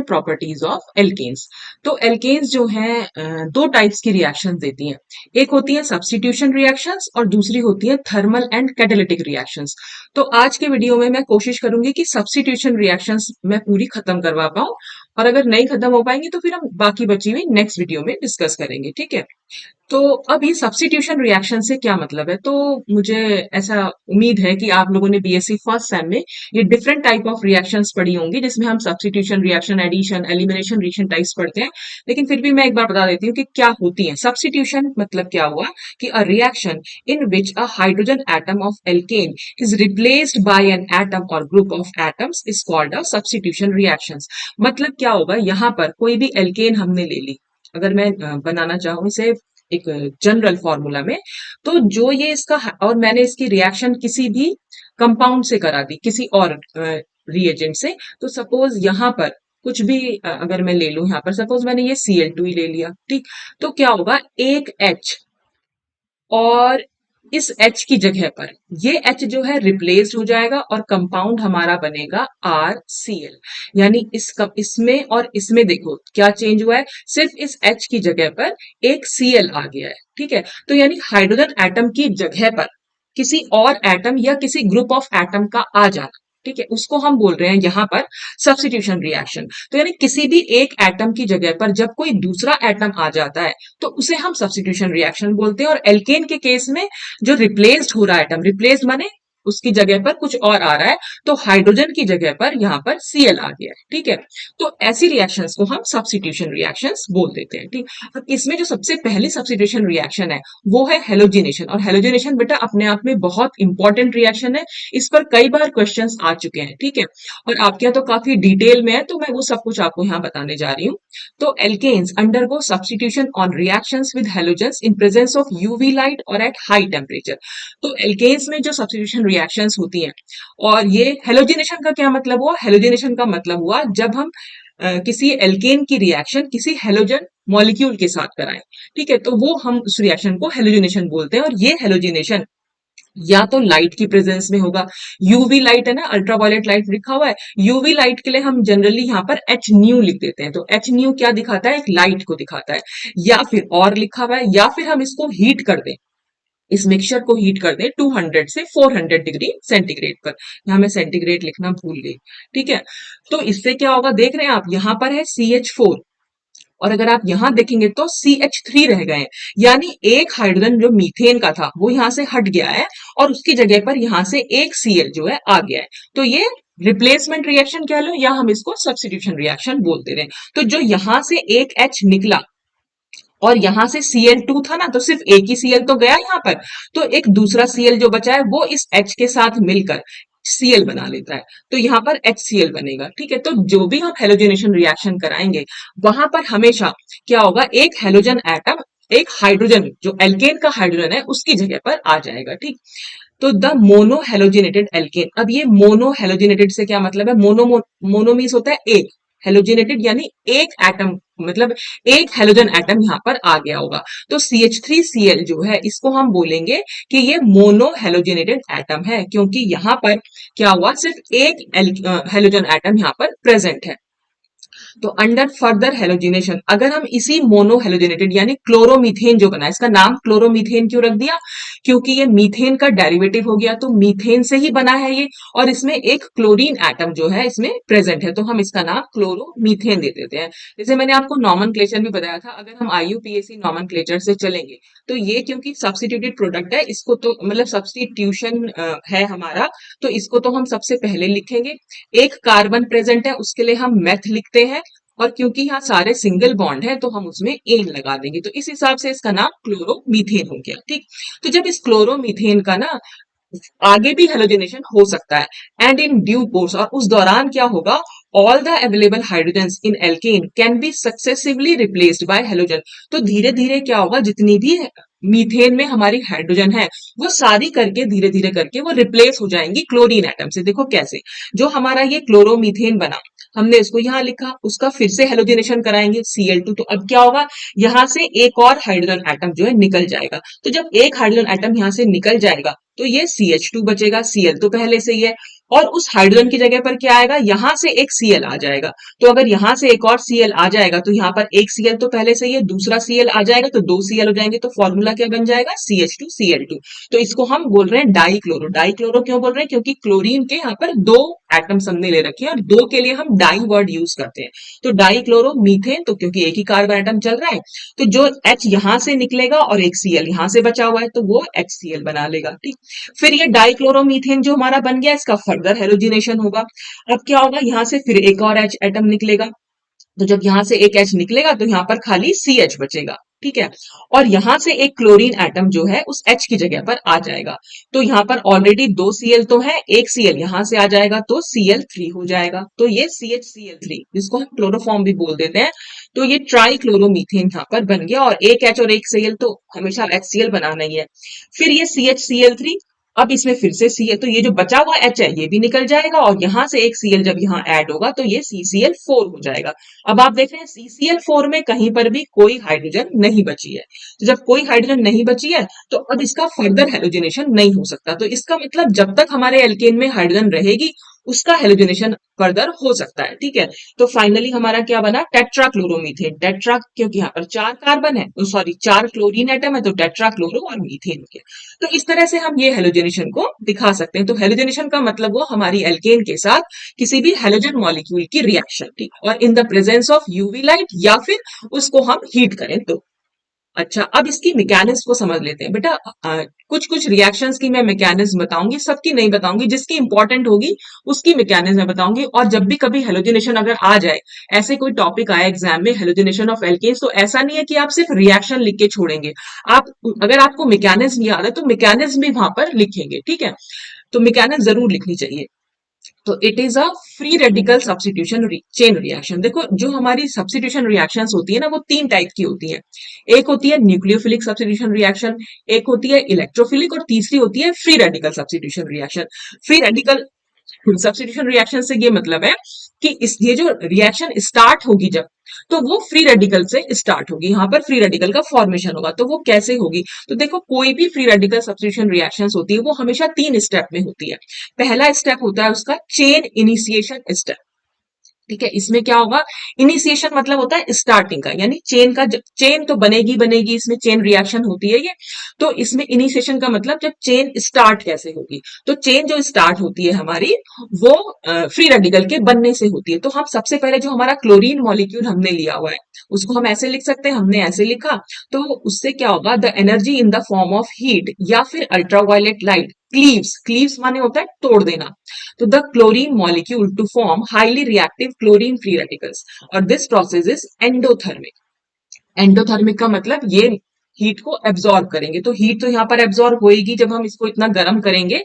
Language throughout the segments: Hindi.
Properties of alkanes. तो एल्केन्स जो हैं दो टाइप्स की रिएक्शंस देती हैं। एक होती है सब्स्टिट्यूशन रिएक्शंस और दूसरी होती है थर्मल एंड कैटालिटिक रिएक्शंस। तो आज के वीडियो में मैं कोशिश करूंगी कि सब्स्टिट्यूशन रिएक्शंस मैं पूरी खत्म करवा पाऊं, और अगर नहीं खत्म हो पाएंगी तो फिर हम बाकी बची हुई नेक्स्ट वीडियो में डिस्कस करेंगे, ठीक है। तो अब ये सब्स्टिट्यूशन रिएक्शन से क्या मतलब है, तो मुझे ऐसा उम्मीद है कि आप लोगों ने बीएससी फर्स्ट सेम में ये डिफरेंट टाइप ऑफ रिएक्शंस पढ़ी होंगी, जिसमें हम substitution reaction, addition, elimination reaction types पढ़ते हैं। लेकिन फिर भी मैं एक बार बता देती हूँ कि क्या होती है सब्स्टिट्यूशन। मतलब क्या हुआ कि a reaction in which a hydrogen atom of alkane is replaced by an atom और group of atoms is called a substitution reactions. मतलब क्या होगा, यहाँ पर कोई भी एल्केन हमने ले ली, अगर मैं बनाना चाहूँ इसे एक जनरल फॉर्मूला में, तो जो ये इसका और मैंने इसकी रिएक्शन किसी भी कंपाउंड से करा दी, किसी और रिएजेंट से, तो सपोज यहाँ पर कुछ भी अगर मैं ले लूं, यहाँ पर सपोज मैंने ये Cl2 ही ले लिया, ठीक। तो क्या होगा, एक H और इस H की जगह पर ये H जो है रिप्लेस्ड हो जाएगा और कंपाउंड हमारा बनेगा RCl। यानी इसमें और इसमें देखो क्या चेंज हुआ है, सिर्फ इस H की जगह पर एक Cl आ गया है, ठीक है। तो यानी हाइड्रोजन एटम की जगह पर किसी और एटम या किसी ग्रुप ऑफ एटम का आ जाना, ठीक है, उसको हम बोल रहे हैं यहाँ पर सब्स्टिट्यूशन रिएक्शन। तो यानी किसी भी एक एटम की जगह पर जब कोई दूसरा एटम आ जाता है तो उसे हम सब्स्टिट्यूशन रिएक्शन बोलते हैं। और एल्केन के केस में जो रिप्लेस्ड हो रहा है एटम, रिप्लेस्ड माने उसकी जगह पर कुछ और आ रहा है, तो हाइड्रोजन की जगह पर यहाँ पर Cl आ गया है, ठीक है। तो ऐसी रिएक्शंस को हम सब्स्टिट्यूशन रिएक्शंस बोल देते हैं, ठीक। अब इसमें जो सबसे पहली सब्स्टिट्यूशन रिएक्शन है वो है हेलोजिनेशन। और हेलोजिनेशन बेटा अपने आप में बहुत इंपॉर्टेंट रिएक्शन है, इस पर कई बार क्वेश्चंस आ चुके हैं, ठीक है। और आपके यहाँ तो काफी डिटेल में है, तो मैं वो सब कुछ आपको यहाँ बताने जा रही हूँ। तो alkanes undergo substitution on reactions with halogens in presence of UV light और एट हाई टेम्परेचर। तो एल्केन्स में जो सब्स्टिट्यूशन रिएक्शंस होती हैं, और ये हेलोजिनेशन का क्या मतलब हुआ, हेलोजिनेशन का मतलब हुआ जब हम किसी एल्केन की रिएक्शन किसी हेलोजन मॉलिक्यूल के साथ कराएं, ठीक है, तो वो हम उस रिएक्शन को हेलोजिनेशन बोलते हैं। और ये हेलोजिनेशन या तो लाइट की प्रेजेंस में होगा, यूवी लाइट है ना, अल्ट्रावायलेट लाइट लिखा हुआ है, यूवी लाइट के लिए हम जनरली यहाँ पर एच न्यू लिख देते हैं। तो एच न्यू क्या दिखाता है, एक लाइट को दिखाता है। या फिर और लिखा हुआ है, या फिर हम इसको हीट कर दें, इस मिक्सचर को हीट कर दें 200 से 400 डिग्री सेंटीग्रेड पर। यहाँ मैं सेंटीग्रेड लिखना भूल गई, ठीक है। तो इससे क्या होगा, देख रहे हैं आप, यहाँ पर है CH4, और अगर आप यहां देखेंगे तो CH3 रह गए हैं। यानी एक हाइड्रोजन जो मीथेन का था वो यहां से हट गया है, और उसकी जगह पर यहां से एक Cl जो है आ गया है। तो ये रिप्लेसमेंट रिएक्शन कह लो, या हम इसको सब्स्टिट्यूशन रिएक्शन बोलते रहे। तो जो यहां से एक H निकला और यहां से Cl2 था ना, तो सिर्फ एक ही Cl तो गया यहाँ पर, तो एक दूसरा Cl जो बचा है वो इस H के साथ मिलकर Cl बना लेता है, तो यहाँ पर HCl बनेगा, ठीक है। तो जो भी हम हेलोजिनेशन रिएक्शन कराएंगे वहां पर हमेशा क्या होगा, एक हेलोजन एटम एक हाइड्रोजन जो एल्केन का हाइड्रोजन है उसकी जगह पर आ जाएगा, ठीक। तो द मोनो हेलोजिनेटेड एल्केन, अब ये मोनो हेलोजिनेटेड से क्या मतलब है, मोनो मीन्स होता है एक, हेलोजिनेटेड यानी एक एटम, मतलब एक हेलोजन एटम यहाँ पर आ गया होगा। तो CH3Cl जो है इसको हम बोलेंगे कि ये मोनो हेलोजिनेटेड एटम है, क्योंकि यहाँ पर क्या हुआ, सिर्फ एक हेलोजन एटम यहाँ पर प्रेजेंट है। तो अंडर फर्दर हेलोजिनेशन, अगर हम इसी मोनो हेलोजिनेटेड यानी क्लोरोमीथेन जो बना, इसका नाम क्लोरोमीथेन क्यों रख दिया, क्योंकि ये मीथेन का डेरिवेटिव हो गया, तो मीथेन से ही बना है ये, और इसमें एक क्लोरीन एटम जो है इसमें प्रेजेंट है, तो हम इसका नाम क्लोरोमीथेन दे देते हैं। जैसे मैंने आपको नॉमेनक्लेचर भी बताया था, अगर हम IUPAC नॉमेनक्लेचर से चलेंगे तो ये क्योंकि सब्स्टिट्यूटेड प्रोडक्ट है, इसको तो मतलब सब्स्टिट्यूशन है हमारा, तो इसको तो हम सबसे पहले लिखेंगे। एक कार्बन प्रेजेंट है उसके लिए हम मेथ लिखते हैं, और क्योंकि यहाँ सारे सिंगल बॉन्ड है तो हम उसमें एन लगा देंगे, तो इस हिसाब से इसका नाम क्लोरोमीथेन हो गया, ठीक। तो जब इस क्लोरोमीथेन का ना आगे भी हेलोजिनेशन हो सकता है, एंड इन ड्यू कोर्स, और उस दौरान क्या होगा, all the available hydrogens in alkane can be successively replaced by halogen. तो धीरे धीरे क्या होगा, जितनी भी मीथेन में हमारी हाइड्रोजन है वो सारी करके धीरे धीरे करके वो रिप्लेस हो जाएंगी क्लोरीन एटम से। देखो कैसे, जो हमारा ये क्लोरोमीथेन बना, हमने इसको यहाँ लिखा, उसका फिर से हेलोजिनेशन कराएंगे Cl2, तो अब क्या होगा, यहां से एक और हाइड्रोजन एटम जो है निकल जाएगा। तो जब एक हाइड्रोजन एटम यहां से निकल जाएगा तो ये CH2 बचेगा, Cl तो पहले से ही है, और उस हाइड्रोजन की जगह पर क्या आएगा, यहां से एक Cl आ जाएगा। तो अगर यहां से एक और Cl आ जाएगा तो यहाँ पर एक Cl तो पहले से ही है, दूसरा Cl आ जाएगा तो दो Cl हो जाएंगे, तो फॉर्मूला क्या बन जाएगा, CH2Cl2। तो इसको हम बोल रहे हैं डाइक्लोरो। डाइक्लोरो क्यों बोल रहे हैं, क्योंकि क्लोरीन के यहाँ पर दो एटम्स हमने ले रखे हैं और दो के लिए हम डाई वर्ड यूज करते हैं। तो डाइक्लोरो मीथेन, तो क्योंकि एक ही कार्बन एटम चल रहा है तो जो H यहां से निकलेगा और एक Cl यहां से बचा हुआ है तो वो HCl बना लेगा। ठीक, फिर ये डाइक्लोरोमीथेन जो हमारा बन गया, इसका फर्दर हेलोजिनेशन होगा। अब क्या होगा, यहां से फिर एक और H एटम निकलेगा, तो जब यहां से एक H निकलेगा तो यहाँ पर खाली CH बचेगा। ठीक है, और यहां से एक क्लोरीन एटम जो है उस H की जगह पर आ जाएगा। तो यहाँ पर ऑलरेडी दो Cl तो है, एक Cl यहां से आ जाएगा तो Cl3 हो जाएगा। तो ये CHCl3, जिसको हम क्लोरोफॉर्म भी बोल देते हैं। तो ये ट्राई क्लोरोमीथेन यहाँ पर बन गया, और एक H और एक Cl तो हमेशा HCl बनाना ही है। फिर ये CHCl3, अब इसमें फिर से Cl, तो ये जो बचा हुआ H है ये भी निकल जाएगा, और यहां से एक Cl जब यहाँ ऐड होगा तो ये CCl4 हो जाएगा। अब आप देख रहे हैं CCl4 में कहीं पर भी कोई हाइड्रोजन नहीं बची है। तो जब कोई हाइड्रोजन नहीं बची है तो अब इसका फर्दर हेलोजनेशन नहीं हो सकता। तो इसका मतलब जब तक हमारे एल्केन में हाइड्रोजन रहेगी उसका हेलोजनेशन फर्दर हो सकता है। ठीक है, तो फाइनली हमारा क्या बना, टेट्राक्लोरोमीथेन। टेट्रा क्योंकि यहाँ पर चार कार्बन है, तो सॉरी चार क्लोरीन एटम है, तो टेट्राक्लोरो और मीथेन हो गया। तो इस तरह से हम ये हेलोजनेशन को दिखा सकते हैं। तो हेलोजनेशन का मतलब वो हमारी एल्केन के साथ किसी भी हेलोजन मॉलिक्यूल की रिएक्शन थी, और in the presence of UV light, या फिर उसको हम हीट करें तो। अच्छा, अब इसकी मैकेनिज्म को समझ लेते हैं बेटा। कुछ कुछ रिएक्शंस की मैं मैकेनिज्म बताऊंगी, सबकी नहीं बताऊंगी, जिसकी इंपॉर्टेंट होगी उसकी मैकेनिज्म मैं बताऊंगी। और जब भी कभी हेलोजिनेशन अगर आ जाए, ऐसे कोई टॉपिक आए एग्जाम में हेलोजिनेशन ऑफ एल्केन्स, तो ऐसा नहीं है कि आप सिर्फ रिएक्शन लिख के छोड़ेंगे। आप अगर आपको मैकेनिज्म याद है तो मैकेनिज्म भी वहां पर लिखेंगे। ठीक है, तो मैकेनिज्म जरूर लिखनी चाहिए। तो it is a free radical substitution chain reaction. देखो, जो हमारी सब्स्टिट्यूशन रिएक्शंस होती है ना, वो तीन टाइप की होती है। एक होती है न्यूक्लियोफिलिक सब्स्टिट्यूशन रिएक्शन, एक होती है इलेक्ट्रोफिलिक, और तीसरी होती है free radical substitution reaction. Free radical substitution reaction से ये मतलब है कि ये जो रिएक्शन स्टार्ट होगी जब, तो वो फ्री रेडिकल से स्टार्ट होगी। यहां पर फ्री रेडिकल का फॉर्मेशन होगा। तो वो कैसे होगी, तो देखो, कोई भी फ्री रेडिकल सब्स्टिट्यूशन रिएक्शंस होती है वो हमेशा तीन स्टेप में होती है। पहला स्टेप होता है उसका चेन इनिशिएशन स्टेप। ठीक है, इसमें क्या होगा, इनिशिएशन मतलब होता है स्टार्टिंग का, यानी चेन का, चेन तो बनेगी बनेगी, इसमें चेन रिएक्शन होती है ये। तो इसमें इनिशिएशन का मतलब जब चेन स्टार्ट कैसे होगी, तो चेन जो स्टार्ट होती है हमारी, वो फ्री रेडिकल के बनने से होती है। तो हम सबसे पहले जो हमारा क्लोरीन मॉलिक्यूल हमने लिया हुआ है उसको हम ऐसे लिख सकते हैं, हमने ऐसे लिखा, तो उससे क्या होगा, the energy in the form of heat या फिर अल्ट्रावायलेट लाइट क्लीव्स, क्लीव्स माने होता है तोड़ देना, तो the chlorine molecule to form highly reactive chlorine free radicals, और this process is endothermic। Endothermic का मतलब ये हीट को एब्जॉर्ब करेंगे। तो हीट तो यहाँ पर एब्जॉर्ब होएगी जब हम इसको इतना गर्म करेंगे,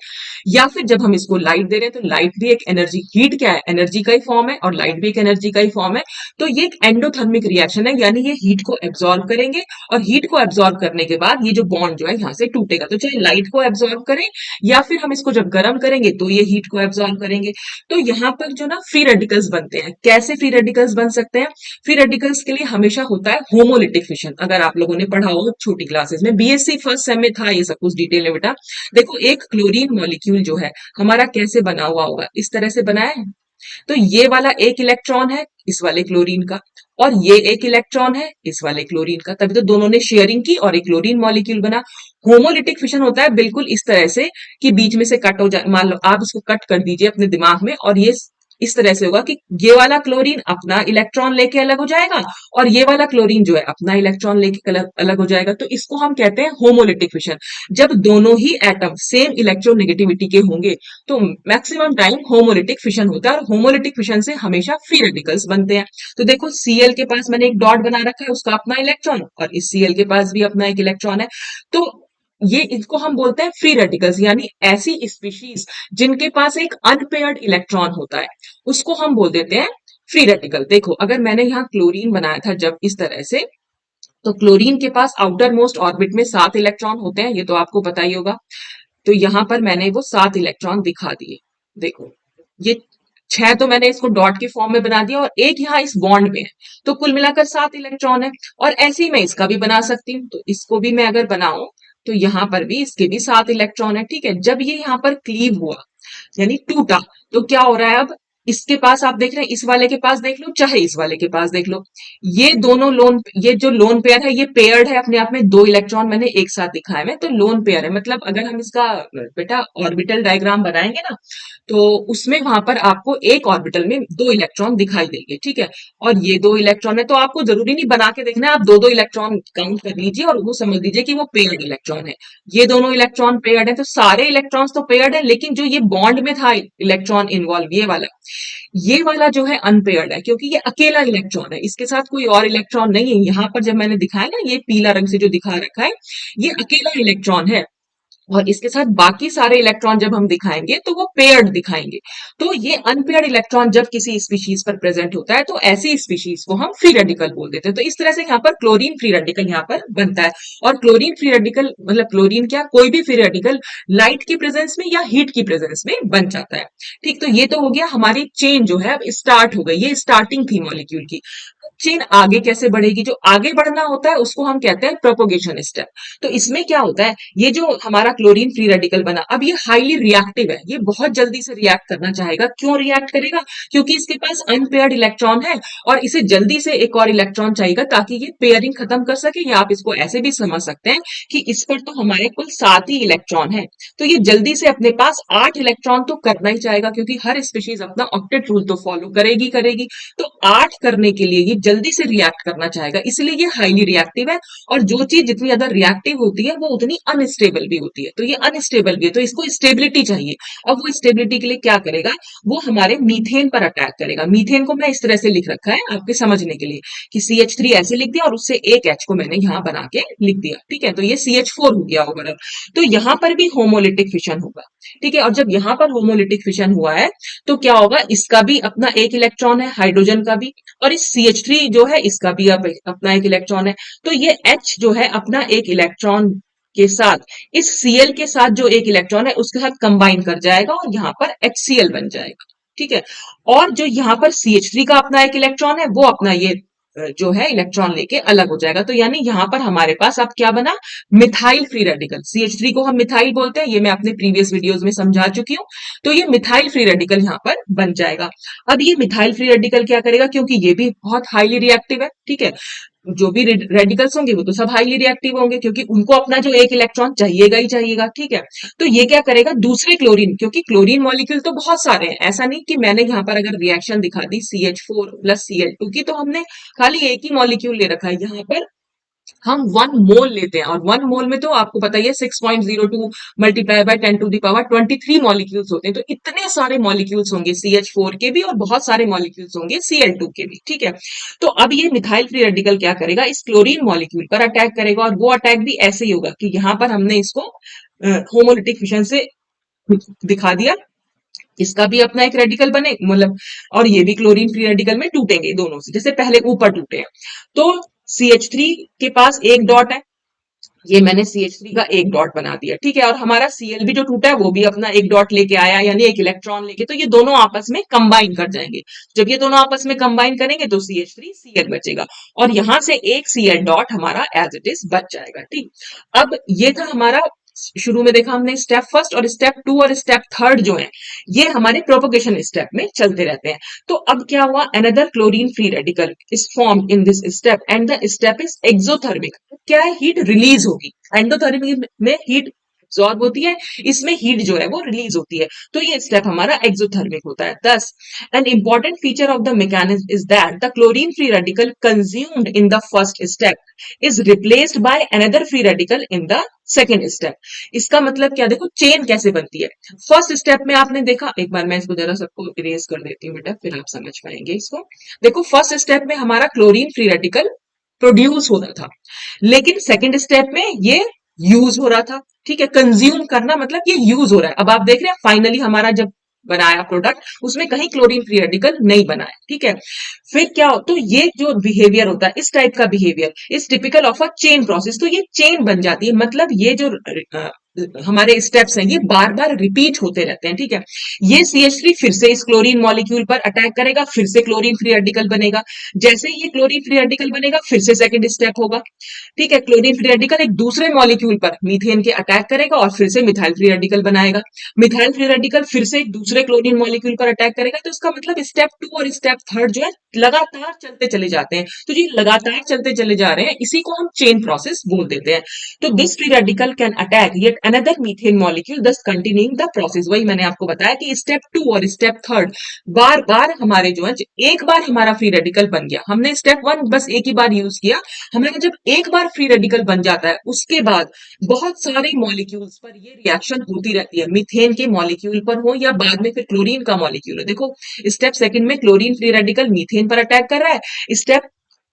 या फिर जब हम इसको लाइट दे रहे हैं, तो लाइट भी एक एनर्जी, हीट क्या है, एनर्जी का ही फॉर्म है, और लाइट भी एक एनर्जी का ही फॉर्म है। तो ये एक एंडोथर्मिक रिएक्शन है, यानी ये हीट को एब्जॉर्ब करेंगे, और हीट को एब्जॉर्ब करने के बाद ये जो बॉन्ड जो है यहाँ से टूटेगा। तो चाहे लाइट को एब्जॉर्ब करें या फिर हम इसको जब गर्म करेंगे तो ये हीट को एब्जॉर्ब करेंगे। तो यहाँ पर जो ना फ्री रेडिकल्स बनते हैं, कैसे फ्री रेडिकल्स बन सकते हैं, फ्री रेडिकल्स के लिए हमेशा होता है होमोलिटिक फिशन। अगर आप लोगों ने पढ़ा हो छोटी क्लासेस में, बीएससी फर्स्ट सेम में था ये सब कुछ डिटेल में बेटा। देखो, एक क्लोरीन मॉलिक्यूल जो है हमारा कैसे बना हुआ होगा, इस तरह से बनाया है। तो ये वाला एक इलेक्ट्रॉन है इस वाले क्लोरीन का, और ये एक इलेक्ट्रॉन है इस वाले क्लोरीन का, तभी तो दोनों ने शेयरिंग की और एक क्लोरीन मॉलिक्यूल बना। होमोलिटिक फिशन होता है बिल्कुल इस तरह से कि बीच में से कट हो जाए, मान लो आप इसको कट कर दीजिए अपने दिमाग में, और ये इस तरह से होगा कि ये वाला क्लोरीन अपना इलेक्ट्रॉन लेके अलग हो जाएगा, और ये वाला क्लोरीन जो है अपना इलेक्ट्रॉन लेके अलग हो जाएगा। तो इसको हम कहते हैं होमोलिटिक फिशन। जब दोनों ही एटम सेम इलेक्ट्रोनेगेटिविटी के होंगे तो मैक्सिमम टाइम होमोलिटिक फिशन होता है, और होमोलिटिक फिशन से हमेशा फ्री रेडिकल्स बनते हैं। तो देखो, Cl के पास मैंने एक डॉट बना रखा है, उसका अपना इलेक्ट्रॉन, और इस Cl के पास भी अपना एक इलेक्ट्रॉन है। तो ये इसको हम बोलते हैं फ्री रेडिकल्स, यानी ऐसी स्पीशीज जिनके पास एक अनपेयर्ड इलेक्ट्रॉन होता है उसको हम बोल देते हैं फ्री रेडिकल। देखो, अगर मैंने यहाँ क्लोरीन बनाया था जब इस तरह से, तो क्लोरीन के पास आउटर मोस्ट ऑर्बिट में 7 इलेक्ट्रॉन होते हैं, ये तो आपको पता ही होगा। तो यहां पर मैंने वो 7 इलेक्ट्रॉन दिखा दिए। देखो, ये 6 तो मैंने इसको डॉट के फॉर्म में बना दिया, और एक यहाँ इस बॉन्ड में है, तो कुल मिलाकर 7 इलेक्ट्रॉन है। और ऐसे ही मैं इसका भी बना सकती हूँ, तो इसको भी मैं अगर बनाऊं तो यहाँ पर भी इसके भी 7 इलेक्ट्रॉन है। ठीक है, जब ये यहाँ पर क्लीव हुआ यानी टूटा, तो क्या हो रहा है अब, इसके पास आप देख रहे हैं, इस वाले के पास देख लो चाहे इस वाले के पास देख लो, ये दोनों लोन, ये जो लोन पेयर है ये पेयर्ड है अपने आप में, 2 इलेक्ट्रॉन मैंने एक साथ दिखाए हैं, तो लोन पेयर है। मतलब अगर हम इसका बेटा ऑर्बिटल डायग्राम बनाएंगे ना, तो उसमें वहां पर आपको एक ऑर्बिटल में 2 इलेक्ट्रॉन दिखाई देंगे। ठीक है, और ये 2 इलेक्ट्रॉन है, तो आपको जरूरी नहीं बना के देखना है, आप 2-2 इलेक्ट्रॉन काउंट कर लीजिए और वो समझ लीजिए कि वो पेयर्ड इलेक्ट्रॉन है। ये दोनों इलेक्ट्रॉन पेयर्ड है, तो सारे इलेक्ट्रॉन्स तो पेयर्ड है, लेकिन जो ये बॉन्ड में था इलेक्ट्रॉन इन्वॉल्व, ये वाला जो है अनपेयर्ड है, क्योंकि ये अकेला इलेक्ट्रॉन है, इसके साथ कोई और इलेक्ट्रॉन नहीं है। यहाँ पर जब मैंने दिखाया ना, ये पीला रंग से जो दिखा रखा है, ये अकेला इलेक्ट्रॉन है, और इसके साथ बाकी सारे इलेक्ट्रॉन जब हम दिखाएंगे तो वो पेयर्ड दिखाएंगे। तो ये अनपेयर्ड इलेक्ट्रॉन जब किसी स्पीशीज पर प्रेजेंट होता है, तो ऐसी स्पीशीज को हम फ्री रेडिकल बोल देते हैं। तो इस तरह से यहाँ पर क्लोरीन फ्री रेडिकल यहाँ पर बनता है। और क्लोरीन फ्री रेडिकल मतलब क्लोरीन क्या, कोई भी फ्री रेडिकल लाइट की प्रेजेंस में या हीट की प्रेजेंस में बन जाता है। ठीक, तो ये तो हो गया, हमारी चेन जो है अब स्टार्ट हो गई, ये स्टार्टिंग थी मॉलिक्यूल की। चेन आगे कैसे बढ़ेगी, जो आगे बढ़ना होता है उसको हम कहते हैं प्रोपोगेशन स्टेप। तो इसमें क्या होता है, ये जो हमारा क्लोरीन फ्री रेडिकल बना, अब ये हाईली रिएक्टिव है, ये बहुत जल्दी से रिएक्ट करना चाहेगा। क्यों रिएक्ट करेगा, क्योंकि इसके पास अनपेयर्ड इलेक्ट्रॉन है और इसे जल्दी से एक और इलेक्ट्रॉन चाहिएगा ताकि ये पेयरिंग खत्म कर सके। या आप इसको ऐसे भी समझ सकते हैं कि इस पर तो हमारे कुल 7 ही इलेक्ट्रॉन है, तो ये जल्दी से अपने पास 8 इलेक्ट्रॉन तो करना ही चाहेगा, क्योंकि हर स्पीशीज अपना ऑक्टेट रूल तो फॉलो करेगी करेगी। तो 8 करने के लिए ये जल्दी से रिएक्ट करना चाहेगा, इसलिए ये हाईली रिएक्टिव है। और जो चीज जितनी ज्यादा रिएक्टिव होती है वो उतनी अनस्टेबल भी होती है, तो ये अनस्टेबल भी है, तो इसको स्टेबिलिटी चाहिए। अब वो स्टेबिलिटी के लिए क्या करेगा, वो हमारे मीथेन पर अटैक करेगा। मीथेन को मैं इस तरह से लिख रखा है आपके समझने के लिए कि CH3 ऐसे लिख दिया और उससे एक H को मैंने यहां बना के लिख दिया। ठीक है, तो ये CH4 हो गया ओवरऑल। तो यहां पर भी होमोलिटिक फिशन होगा। ठीक है, और जब यहां पर होमोलिटिक फिशन हुआ है, तो क्या होगा, इसका भी अपना एक इलेक्ट्रॉन है, हाइड्रोजन का भी, और इस CH3 जो है इसका भी अब अपना एक इलेक्ट्रॉन है। तो ये H जो है अपना एक इलेक्ट्रॉन के साथ इस Cl के साथ जो एक इलेक्ट्रॉन है उसके साथ कंबाइन कर जाएगा और यहां पर HCl बन जाएगा। ठीक है, और जो यहां पर CH3 का अपना एक इलेक्ट्रॉन है, वो अपना ये जो है इलेक्ट्रॉन लेके अलग हो जाएगा। तो यानी यहां पर हमारे पास अब क्या बना, मिथाइल फ्री रेडिकल। CH3 को हम मिथाइल बोलते हैं, ये मैं अपने प्रीवियस वीडियोस में समझा चुकी हूं। तो ये मिथाइल फ्री रेडिकल यहां पर बन जाएगा। अब ये मिथाइल फ्री रेडिकल क्या करेगा, क्योंकि ये भी बहुत हाईली रिएक्टिव है। ठीक है, जो भी रेडिकल्स होंगे वो तो सब हाईली रिएक्टिव होंगे, क्योंकि उनको अपना जो एक इलेक्ट्रॉन चाहिएगा ही चाहिएगा। ठीक है, तो ये क्या करेगा, दूसरे क्लोरीन, क्योंकि क्लोरीन मॉलिक्यूल तो बहुत सारे हैं, ऐसा नहीं कि मैंने यहाँ पर अगर रिएक्शन दिखा दी CH4 प्लस Cl2 की, तो हमने खाली एक ही मॉलिक्यूल ले रखा है। यहाँ पर हम 1 मोल लेते हैं, और 1 मोल में तो आपको पता ही है 6.02 मल्टीप्लाई बाय 10⁻23 मॉलिक्यूल्स होते हैं। तो इतने सारे मॉलिक्यूल्स होंगे CH4 के भी और बहुत सारे मॉलिक्यूल्स होंगे Cl2 के भी। ठीक है, तो अब ये मिथाइल फ्री रेडिकल क्या करेगा, इस क्लोरीन मॉलिक्यूल पर अटैक करेगा, और वो अटैक भी ऐसे ही होगा कि यहां पर हमने इसको होमोलिटिक फिशन से दिखा दिया, इसका भी अपना एक रेडिकल बने, मतलब, और ये भी क्लोरीन फ्री रेडिकल में टूटेंगे दोनों से, जैसे पहले ऊपर टूटे हैं। तो CH3 के पास एक डॉट है, ये मैंने CH3 का एक डॉट बना दिया। ठीक है, और हमारा Cl भी जो टूटा है वो भी अपना एक डॉट लेके आया, यानी एक इलेक्ट्रॉन लेके, तो ये दोनों आपस में कंबाइन कर जाएंगे। जब ये दोनों आपस में कंबाइन करेंगे तो CH3 Cl बचेगा, और यहां से एक Cl डॉट हमारा एज इट इज बच जाएगा। ठीक, अब ये था हमारा, शुरू में देखा हमने स्टेप फर्स्ट और स्टेप 2 और स्टेप थर्ड जो है ये हमारे प्रोपोगेशन स्टेप में चलते रहते हैं। तो अब क्या हुआ, another chlorine free radical is form in this step and the step is exothermic. क्या है, हीट रिलीज होगी। एंडोथर्मिक में हीट एब्जॉर्ब होती है, इसमें हीट जो है वो रिलीज होती है, तो ये स्टेप हमारा एक्सोथर्मिक होता है। दस, an important feature of the mechanism is that the chlorine free radical consumed in the first step is replaced by another free radical in the second step. इसका मतलब क्या, देखो चेन कैसे बनती है। फर्स्ट स्टेप में आपने देखा, एक बार मैं इसको जरा सबको इरेज कर देती हूँ बेटा, फिर आप समझ पाएंगे इसको। देखो फर्स्ट स्टेप में हमारा क्लोरीन फ्री रेडिकल प्रोड्यूस हो रहा था, लेकिन सेकेंड स्टेप में ये यूज हो रहा था। ठीक है, कंज्यूम करना मतलब ये यूज हो रहा है। अब आप देख रहे हैं फाइनली हमारा जब बनाया प्रोडक्ट, उसमें कहीं क्लोरीन फ्री रेडिकल नहीं बना है। ठीक है, फिर क्या हो, तो ये जो बिहेवियर होता है, इस टाइप का behaviour is typical of a chain process. तो ये चेन बन जाती है, मतलब ये जो हमारे स्टेप्स हैं ये बार बार रिपीट होते रहते हैं, ठीक है। ये CH3 फिर से इस क्लोरीन मॉलिक्यूल पर अटैक करेगा, फिर से क्लोरीन फ्री रेडिकल बनेगा। जैसे ही ये क्लोरीन फ्री रेडिकल बनेगा, फिर से सेकंड स्टेप होगा, ठीक है। क्लोरीन फ्री रेडिकल एक दूसरे मॉलिक्यूल पर मीथेन के अटैक करेगा और फिर से मिथाइल फ्री रेडिकल बनाएगा। मिथाइल फ्री रेडिकल फिर से एक दूसरे क्लोरीन मॉलिक्यूल पर अटैक करेगा। तो इसका मतलब स्टेप 2 और स्टेप 3 जो है लगातार चलते चले जाते हैं। तो ये लगातार चलते चले जा रहे हैं, इसी को हम चेन प्रोसेस बोल देते हैं। तो this free radical can attack yet another methane molecule दस कंटिन्यूइंग द प्रोसेस। वही मैंने आपको बताया कि स्टेप 2 और स्टेप 3 बार बार हमारे जो है, एक बार हमारा फ्री रेडिकल बन गया, हमने स्टेप 1 बस एक ही बार यूज किया, हमारा जब एक बार फ्री रेडिकल बन जाता है उसके बाद बहुत सारे मॉलिक्यूल्स पर ये रिएक्शन होती रहती है, मीथेन के मॉलिक्यूल पर हो या बाद में फिर क्लोरीन का मॉलिक्यूल हो। देखो स्टेप सेकंड में क्लोरीन फ्री रेडिकल मीथेन पर अटैक कर रहा है, स्टेप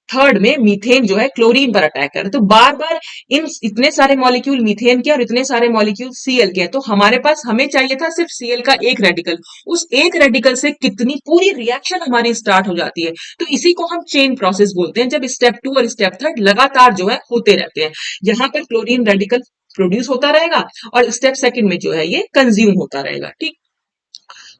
थर्ड में मीथेन जो है क्लोरीन पर अटैक कर रहा है। तो बार बार इन इतने सारे मॉलिक्यूल मीथेन के और इतने सारे मॉलिक्यूल Cl के हैं, तो हमारे पास हमें चाहिए था सिर्फ Cl का एक रेडिकल, उस एक रेडिकल से कितनी पूरी रिएक्शन हमारी स्टार्ट हो जाती है। तो इसी को हम चेन प्रोसेस बोलते हैं, जब स्टेप 2 और स्टेप 3 लगातार जो है होते रहते हैं। यहां पर क्लोरीन रेडिकल प्रोड्यूस होता रहेगा और स्टेप सेकंड में जो है ये कंज्यूम होता रहेगा, ठीक।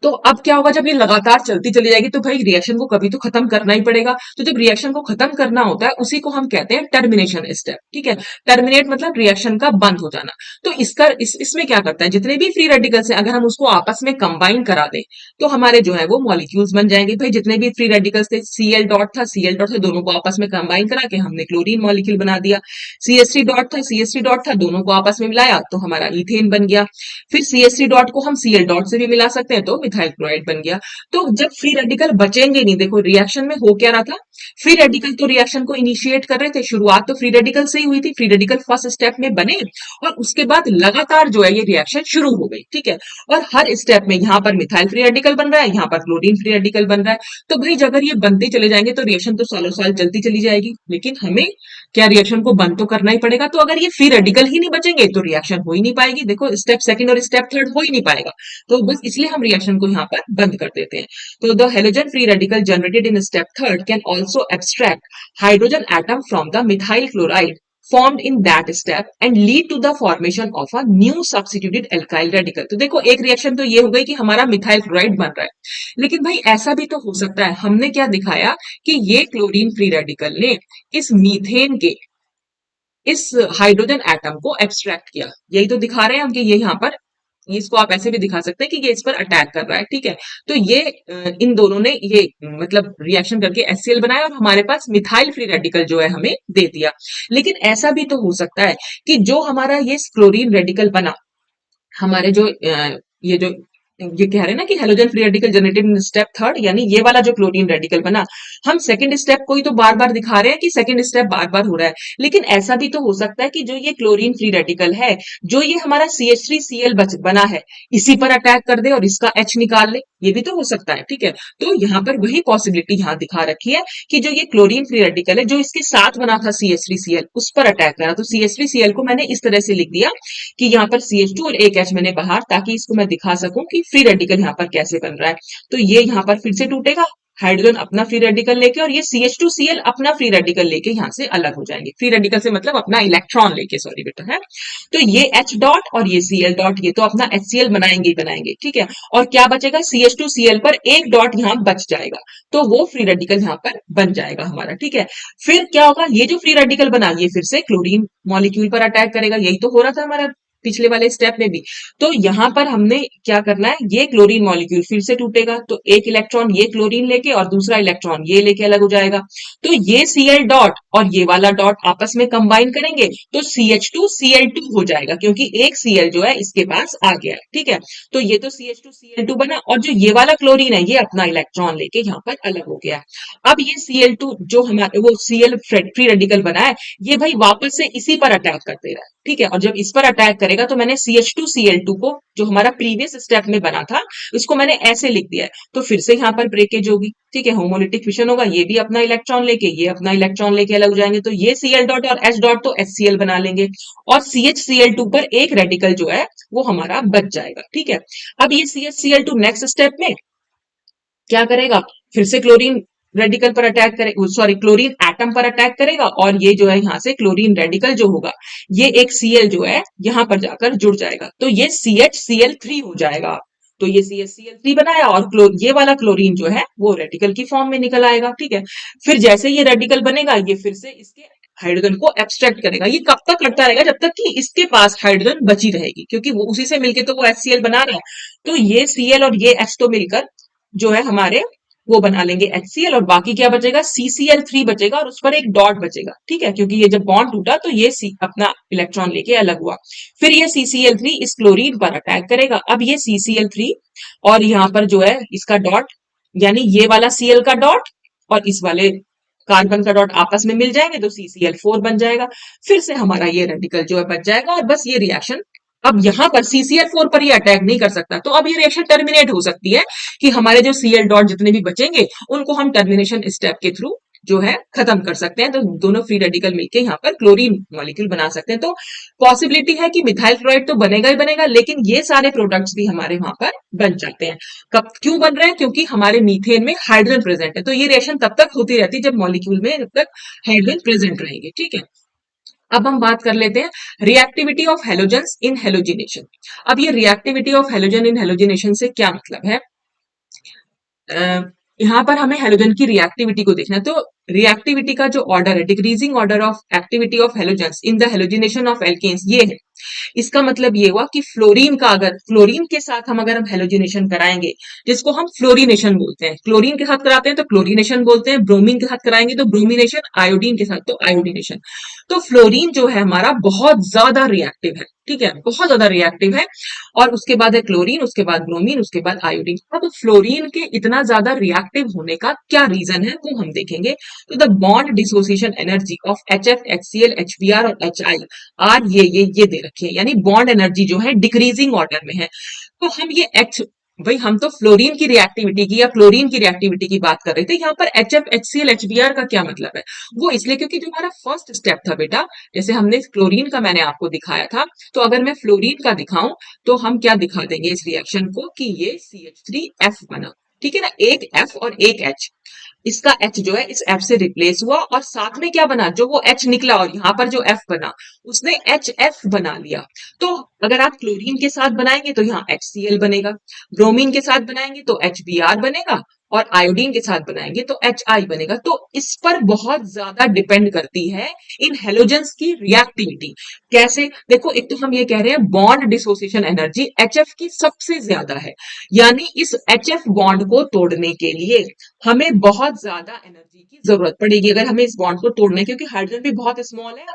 तो अब क्या होगा, जब ये लगातार चलती चली जाएगी तो भाई रिएक्शन को कभी तो खत्म करना ही पड़ेगा। तो जब रिएक्शन को खत्म करना होता है उसी को हम कहते हैं टर्मिनेशन स्टेप, ठीक है। टर्मिनेट मतलब रिएक्शन का बंद हो जाना। तो इसमें क्या करता है, जितने भी फ्री रेडिकल्स हैं अगर हम उसको आपस में कंबाइन करा दें तो हमारे जो है वो मॉलिक्यूल्स बन जाएंगे। भाई जितने भी फ्री रेडिकल्स थे, Cl डॉट था, दोनों को आपस में कंबाइन करा के हमने क्लोरीन मॉलिक्यूल बना दिया। CH3 डॉट था, दोनों को आपस में मिलाया तो हमारा इथेन बन गया। फिर CH3 डॉट को हम Cl डॉट से भी मिला सकते हैं तो मिथाइल क्लोराइड बन गया। तो जब फ्री रेडिकल बचेंगे नहीं, देखो रिएक्शन में हो क्या रहा था, फ्री रेडिकल तो रिएक्शन को इनिशिएट कर रहे थे, शुरुआत तो फ्री रेडिकल से ही हुई थी, फ्री रेडिकल फर्स्ट स्टेप में बने और उसके बाद लगातार जो है ये रिएक्शन शुरू हो गई, ठीक है। और हर स्टेप में यहाँ पर मिथाइल फ्री रेडिकल बन रहा है, यहाँ पर क्लोरीन फ्री रेडिकल बन रहा है। तो भाई अगर ये बनते चले जाएंगे तो रिएक्शन तो सालों साल चलती चली जाएगी, लेकिन हमें क्या रिएक्शन को बंद तो करना ही पड़ेगा। तो अगर ये फ्री रेडिकल ही नहीं बचेंगे तो रिएक्शन हो ही नहीं पाएगी। देखो स्टेप सेकंड और स्टेप थर्ड हो ही नहीं पाएगा, तो बस इसलिए हम रिएक्शन को यहाँ पर बंद कर देते हैं। तो the halogen free radical generated in step third can also abstract hydrogen atom from the methyl chloride formed in that step and lead to the formation of a new substituted alkyl radical। तो देखो एक रिएक्शन तो ये हो गई कि हमारा मिथाइल क्लोराइड बन रहा है, लेकिन भाई ऐसा भी तो हो सकता है, हमने क्या दिखाया कि ये क्लोरीन फ्री रेडिकल ने इस मीथेन के इस हाइड्रोजन एटम को एब्स्ट्रैक्ट किया। यही तो दिखा रहे हैं हम कि ये यहाँ पर, इसको आप ऐसे भी दिखा सकते हैं कि ये इस पर अटैक कर रहा है, ठीक है। तो ये इन दोनों ने ये मतलब रिएक्शन करके HCl बनाया और हमारे पास मिथाइल फ्री रेडिकल जो है हमें दे दिया। लेकिन ऐसा भी तो हो सकता है कि जो हमारा ये क्लोरीन रेडिकल बना, हमारे जो ये जो ये कह रहे हैं ना कि halogen free radical generated in step third, यानी ये वाला जो क्लोरीन रेडिकल बना, हम सेकंड स्टेप को ही तो बार बार दिखा रहे हैं कि सेकंड स्टेप बार बार हो रहा है। लेकिन ऐसा भी तो हो सकता है कि जो ये क्लोरीन फ्री रेडिकल है, जो ये हमारा CH3Cl बना है, इसी पर अटैक कर दे और इसका H निकाल ले, ये भी तो हो सकता है, ठीक है। तो यहाँ पर वही पॉसिबिलिटी यहाँ दिखा रखी है कि जो ये क्लोरीन फ्री रेडिकल है जो इसके साथ बना था CH3Cl, उस पर अटैक करा। तो CH3Cl को मैंने इस तरह से लिख दिया कि यहाँ पर CH2 और एक H मैंने बाहर, ताकि इसको मैं दिखा सकूं कि फ्री रेडिकल यहाँ पर कैसे बन रहा है। तो ये यहाँ पर फिर से टूटेगा, हाइड्रोजन अपना फ्री रेडिकल लेके और ये CH2Cl अपना फ्री रेडिकल लेके यहाँ से अलग हो जाएंगे। फ्री रेडिकल से मतलब अपना इलेक्ट्रॉन लेके, सॉरी बेटा, है। तो ये H डॉट और ये Cl डॉट, ये तो अपना HCl बनाएंगे ही बनाएंगे, ठीक है। और क्या बचेगा, CH2Cl पर एक डॉट यहाँ बच जाएगा, तो वो फ्री रेडिकल यहाँ पर बन जाएगा हमारा, ठीक है। फिर क्या होगा, ये जो फ्री रेडिकल बना ये फिर से क्लोरीन मॉलिक्यूल पर अटैक करेगा, यही तो हो रहा था हमारा पिछले वाले स्टेप में भी। तो यहां पर हमने क्या करना है, ये क्लोरीन मॉलिक्यूल फिर से टूटेगा, तो एक इलेक्ट्रॉन ये क्लोरीन लेके और दूसरा इलेक्ट्रॉन ये लेके अलग हो जाएगा। तो ये Cl डॉट और ये वाला डॉट आपस में कंबाइन करेंगे तो CH2Cl2 हो जाएगा, क्योंकि एक Cl जो है इसके पास आ गया है, ठीक है। तो ये तो CH2Cl2 बना और जो ये वाला क्लोरीन है ये अपना इलेक्ट्रॉन लेके यहाँ पर अलग हो गया। अब ये Cl2 जो हमारे वो Cl फ्री रेडिकल बना है, ये भाई वापस से इसी पर अटैक कर दे रहा है, ठीक है। और जब इस पर अटैक करेगा तो मैंने CH2Cl2 को जो हमारा प्रीवियस स्टेप में बना था इसको मैंने ऐसे लिख दिया है, तो फिर से यहाँ पर ब्रेकेज होगी, ठीक है, होमोलिटिक फिशन होगा, ये भी अपना इलेक्ट्रॉन लेके ये अपना इलेक्ट्रॉन लेके अलग हो जाएंगे। तो ये Cl डॉट और H डॉट तो HCl बना लेंगे और CHCl2 पर एक रेडिकल जो है वो हमारा बच जाएगा, ठीक है। अब ये CHCl2 नेक्स्ट स्टेप में क्या करेगा, फिर से क्लोरीन रेडिकल पर अटैक करे, सॉरी क्लोरीन एटम पर अटैक करेगा, और ये जो है यहाँ से क्लोरीन रेडिकल जो होगा ये एक Cl जो है यहाँ पर जाकर जुड़ जाएगा, तो ये CHCl3 हो जाएगा। तो ये CHCl3 बनाया, और ये वाला क्लोरीन जो है वो रेडिकल की फॉर्म में निकल आएगा। ठीक है, फिर जैसे ये रेडिकल बनेगा ये फिर से इसके हाइड्रोजन को एब्स्ट्रैक्ट करेगा। ये कब तक करता रहेगा? जब तक कि इसके पास हाइड्रोजन बची रहेगी, क्योंकि वो उसी से मिलके तो वो HCl बना रहा है। तो ये Cl और ये H तो मिलकर जो है हमारे वो बना लेंगे HCl, और बाकी क्या बचेगा? CCl3 बचेगा, और उस पर एक डॉट बचेगा। ठीक है, क्योंकि ये जब बॉन्ड टूटा तो ये अपना इलेक्ट्रॉन लेके अलग हुआ। फिर ये CCl3 इस क्लोरीन पर अटैक करेगा। अब ये CCl3 और यहाँ पर जो है इसका डॉट, यानी ये वाला Cl का डॉट और इस वाले कार्बन का डॉट आपस में मिल जाएंगे तो CCl4 बन जाएगा। फिर से हमारा ये रेडिकल जो है बच जाएगा, और बस ये रिएक्शन अब यहां पर CCl4 पर ये अटैक नहीं कर सकता, तो अब ये रिएक्शन टर्मिनेट हो सकती है कि हमारे जो Cl डॉट जितने भी बचेंगे उनको हम टर्मिनेशन स्टेप के थ्रू जो है खत्म कर सकते हैं। तो दोनों फ्री रेडिकल मिलके यहाँ पर क्लोरीन मॉलिक्यूल बना सकते हैं। तो पॉसिबिलिटी है कि मिथाइल क्लोराइड तो बनेगा ही बनेगा, लेकिन ये सारे प्रोडक्ट्स भी हमारे वहां पर बन जाते हैं। कब क्यों बन रहे हैं? क्योंकि हमारे मीथेन में हाइड्रोजन प्रेजेंट है। तो ये रिएक्शन तब तक होती रहती है जब मॉलिक्यूल में जब तक हाइड्रोजन प्रेजेंट रहेंगे। ठीक है, अब हम बात कर लेते हैं reactivity of halogens in halogenation. अब ये reactivity of halogen in halogenation से क्या मतलब है? यहाँ पर हमें हेलोजन की रिएक्टिविटी को देखना है। तो रिएक्टिविटी का जो ऑर्डर है, decreasing order of activity of halogens in the halogenation of alkanes, ये है। इसका मतलब ये हुआ कि फ्लोरीन का अगर फ्लोरीन के साथ अगर हम हेलोजिनेशन कराएंगे, जिसको हम फ्लोरिनेशन बोलते हैं, क्लोरीन के साथ कराते हैं तो क्लोरिनेशन बोलते हैं, ब्रोमीन के साथ कराएंगे तो ब्रोमिनेशन, आयोडीन के साथ तो आयोडीनेशन। तो फ्लोरीन जो है हमारा बहुत ज्यादा रिएक्टिव है। ठीक है, बहुत ज्यादा रिएक्टिव है, और उसके बाद है क्लोरीन, उसके बाद ब्रोमीन, उसके बाद आयोडीन। अब फ्लोरीन के इतना ज्यादा रिएक्टिव होने का क्या रीजन है वो हम देखेंगे। तो the bond dissociation energy of HF, HCl, HBr और HI आर ये दे रखे हैं, यानी बॉन्ड एनर्जी जो है डिक्रीजिंग ऑर्डर में है। तो हम ये H, भाई हम तो फ्लोरीन की रिएक्टिविटी की या क्लोरीन की रिएक्टिविटी की बात कर रहे थे, यहाँ पर HF, HCl, HBr का क्या मतलब है? वो इसलिए क्योंकि जो हमारा फर्स्ट स्टेप था बेटा, जैसे हमने क्लोरीन का मैंने आपको दिखाया था, तो अगर मैं फ्लोरीन का दिखाऊं तो हम क्या दिखा देंगे इस रिएक्शन को कि ये CH3F बना। ठीक है ना, एक F और एक H, इसका H जो है इस F से रिप्लेस हुआ, और साथ में क्या बना? जो वो H निकला और यहाँ पर जो F बना उसने HF बना लिया। तो अगर आप क्लोरीन के साथ बनाएंगे तो यहाँ HCl बनेगा, ब्रोमीन के साथ बनाएंगे तो HBr बनेगा, और आयोडीन के साथ बनाएंगे तो HI बनेगा। तो इस पर बहुत ज्यादा डिपेंड करती है इन हेलोजेंस की रिएक्टिविटी। कैसे? देखो, एक तो हम ये कह रहे हैं बॉन्ड डिसोसिएशन एनर्जी HF की सबसे ज्यादा है, यानी इस HF बॉन्ड को तोड़ने के लिए हमें बहुत ज्यादा एनर्जी की जरूरत पड़ेगी अगर हमें इस बॉन्ड को तोड़ना है, क्योंकि हाइड्रोजन भी बहुत स्मॉल है,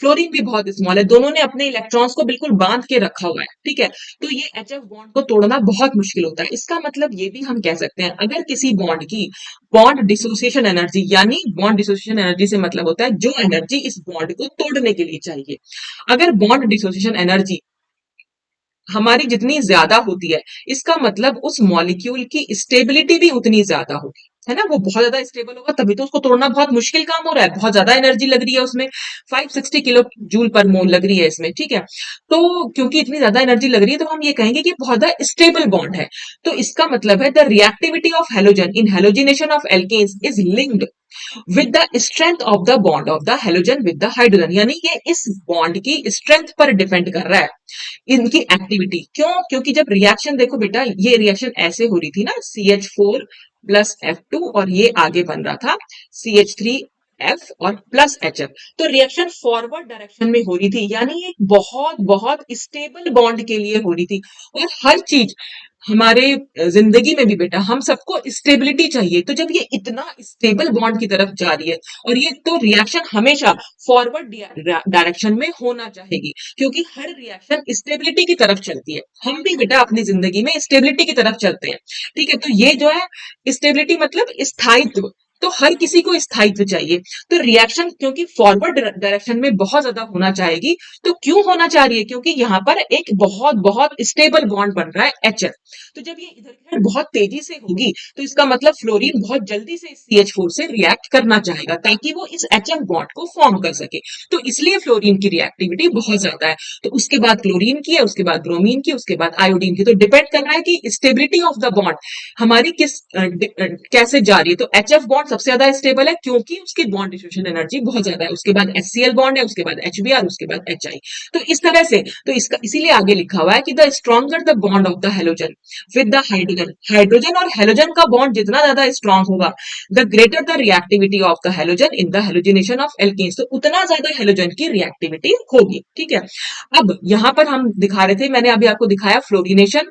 फ्लोरीन भी बहुत स्मॉल है, दोनों ने अपने इलेक्ट्रॉन्स को बिल्कुल बांध के रखा हुआ है। ठीक है, तो ये HF बॉन्ड को तोड़ना बहुत मुश्किल होता है। इसका मतलब ये भी हम कह सकते हैं, अगर किसी बॉन्ड की बॉन्ड डिसोसिएशन एनर्जी, यानी बॉन्ड डिसोसिएशन एनर्जी से मतलब होता है जो एनर्जी इस बॉन्ड को तोड़ने के लिए चाहिए, अगर बॉन्ड डिसोसिएशन एनर्जी हमारी जितनी ज्यादा होती है, इसका मतलब उस मॉलिक्यूल की स्टेबिलिटी भी उतनी ज्यादा होगी, है ना। वो बहुत ज्यादा स्टेबल होगा, तभी तो उसको तोड़ना बहुत मुश्किल काम हो रहा है, बहुत ज्यादा एनर्जी लग रही है उसमें, 560 किलो जूल पर मोल लग रही है इसमें। ठीक है, तो क्योंकि इतनी ज्यादा एनर्जी लग रही है तो हम ये कहेंगे कि बहुत ज्यादा स्टेबल बॉन्ड है। तो इसका मतलब है the reactivity of halogen in halogenation of alkanes is linked with the strength of the bond of the halogen with the hydrogen, यानी ये इस बॉन्ड की स्ट्रेंथ पर डिपेंड कर रहा है इनकी एक्टिविटी। क्यों? क्योंकि जब रिएक्शन, देखो बेटा, ये रिएक्शन ऐसे हो रही थी ना, CH4 प्लस F2, और ये आगे बन रहा था CH3F और प्लस HF। तो रिएक्शन फॉरवर्ड डायरेक्शन में हो रही थी, यानी ये बहुत बहुत स्टेबल बॉन्ड के लिए हो रही थी। और हर चीज हमारे जिंदगी में भी बेटा, हम सबको स्टेबिलिटी चाहिए। तो जब ये इतना स्टेबल बॉन्ड की तरफ जा रही है, और ये तो रिएक्शन हमेशा फॉरवर्ड डायरेक्शन में होना चाहिए, क्योंकि हर रिएक्शन स्टेबिलिटी की तरफ चलती है। हम भी बेटा अपनी जिंदगी में स्टेबिलिटी की तरफ चलते हैं। ठीक है, तो ये जो है स्टेबिलिटी मतलब स्थायित्व, तो हर किसी को स्थायित्व चाहिए। तो रिएक्शन क्योंकि फॉरवर्ड डायरेक्शन में बहुत ज्यादा होना चाहेगी, तो क्यों होना चाह रही है? क्योंकि यहाँ पर एक बहुत बहुत स्टेबल बॉन्ड बन रहा है HF। तो जब ये इधर बहुत तेजी से होगी, तो इसका मतलब फ्लोरीन बहुत जल्दी से CH4 से रिएक्ट करना चाहेगा ताकि वो इस HF बॉन्ड को फॉर्म कर सके। तो इसलिए फ्लोरीन की रिएक्टिविटी बहुत ज्यादा है। तो उसके बाद क्लोरीन की है, उसके बाद ब्रोमीन की, उसके बाद आयोडीन की। तो डिपेंड कर रहा है कि स्टेबिलिटी ऑफ द बॉन्ड हमारी किस कैसे जा रही है। तो HF बॉन्ड सबसे ज्यादा स्टेबल है क्योंकि उसकी बॉन्ड डिस्ट्रीब्यूशन एनर्जी बहुत ज्यादा है। उसके बाद HCl बॉन्ड है, उसके बाद HBr, उसके बाद HI। तो इस तरह से, तो इसका इसीलिए आगे लिखा हुआ है कि the stronger the bond of the halogen with the hydrogen, hydrogen और हेलोजन का बॉन्ड जितना ज्यादा स्ट्रॉन्ग होगा, the greater the reactivity of the halogen in the halogenation of alkanes, तो उतना ज्यादा हेलोजन की रिएक्टिविटी होगी। ठीक है, अब यहां पर हम दिखा रहे थे, मैंने अभी आपको दिखाया फ्लोरिनेशन।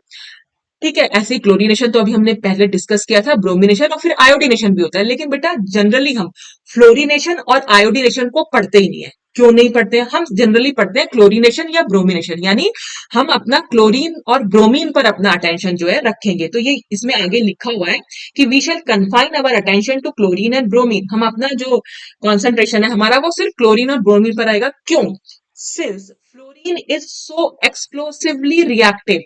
ठीक है, ऐसे ही क्लोरीनेशन तो अभी हमने पहले डिस्कस किया था, ब्रोमिनेशन और फिर आयोडीनेशन भी होता है। लेकिन बेटा जनरली हम फ्लोरिनेशन और आयोडीनेशन को पढ़ते ही नहीं है। क्यों नहीं पढ़ते हैं? हम जनरली पढ़ते हैं क्लोरीनेशन या ब्रोमिनेशन, यानी हम अपना क्लोरीन और ब्रोमीन पर अपना अटेंशन जो है रखेंगे। तो ये इसमें आगे लिखा हुआ है कि we shall confine our attention to chlorine and bromine, हम अपना जो कॉन्सेंट्रेशन है हमारा वो सिर्फ क्लोरीन और ब्रोमीन पर आएगा। क्यों? Since fluorine is so explosively reactive,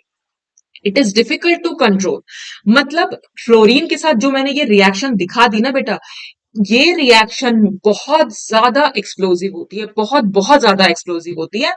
it is difficult to control. मतलब फ्लोरीन के साथ जो मैंने ये रिएक्शन दिखा दी ना बेटा, ये रिएक्शन बहुत ज्यादा एक्सप्लोजिव होती है, बहुत बहुत ज्यादा एक्सप्लोजिव होती है।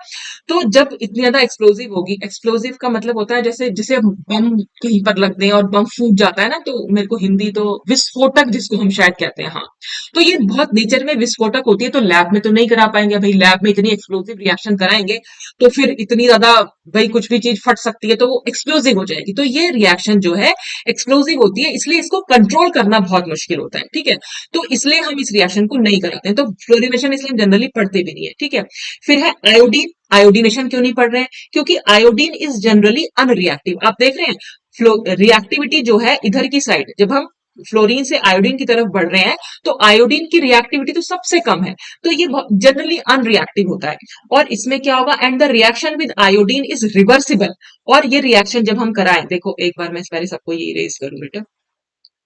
तो जब इतनी ज्यादा एक्सप्लोजिव होगी, एक्सप्लोजिव का मतलब होता है जैसे जिसे बम कहीं पर लग दे और बम फूट जाता है ना, तो मेरे को हिंदी तो विस्फोटक जिसको हम शायद कहते हैं, हाँ। तो ये बहुत नेचर में विस्फोटक होती है, तो लैब में तो नहीं करा पाएंगे भाई, लैब में इतनी एक्सप्लोजिव रिएक्शन कराएंगे तो फिर इतनी ज्यादा भाई कुछ भी चीज फट सकती है, तो वो एक्सप्लोजिव हो जाएगी। तो ये रिएक्शन जो है एक्सप्लोजिव होती है, इसलिए इसको कंट्रोल करना बहुत मुश्किल होता है। ठीक है, तो इसलिए हम इस रिएक्शन को नहीं कराते हैं। तो फ्लोरिनेशन इसलिए हम जनरली पढ़ते भी नहीं है। ठीक है, फिर है आयोडीन। आयोडीनेशन क्यों नहीं पढ़ रहे हैं? क्योंकि आयोडीन इज जनरली अनरिएक्टिव। आप देख रहे हैं रिएक्टिविटी जो है इधर की साइड, जब हम फ्लोरीन से आयोडीन की तरफ बढ़ रहे हैं तो आयोडीन की रिएक्टिविटी तो सबसे कम है, तो ये जनरली अनरिएक्टिव होता है। और इसमें क्या होगा, and the reaction with iodine is reversible. और ये रिएक्शन जब हम कराएं, देखो एक बार मैं पहले सबको ये इरेज करूं बेटा,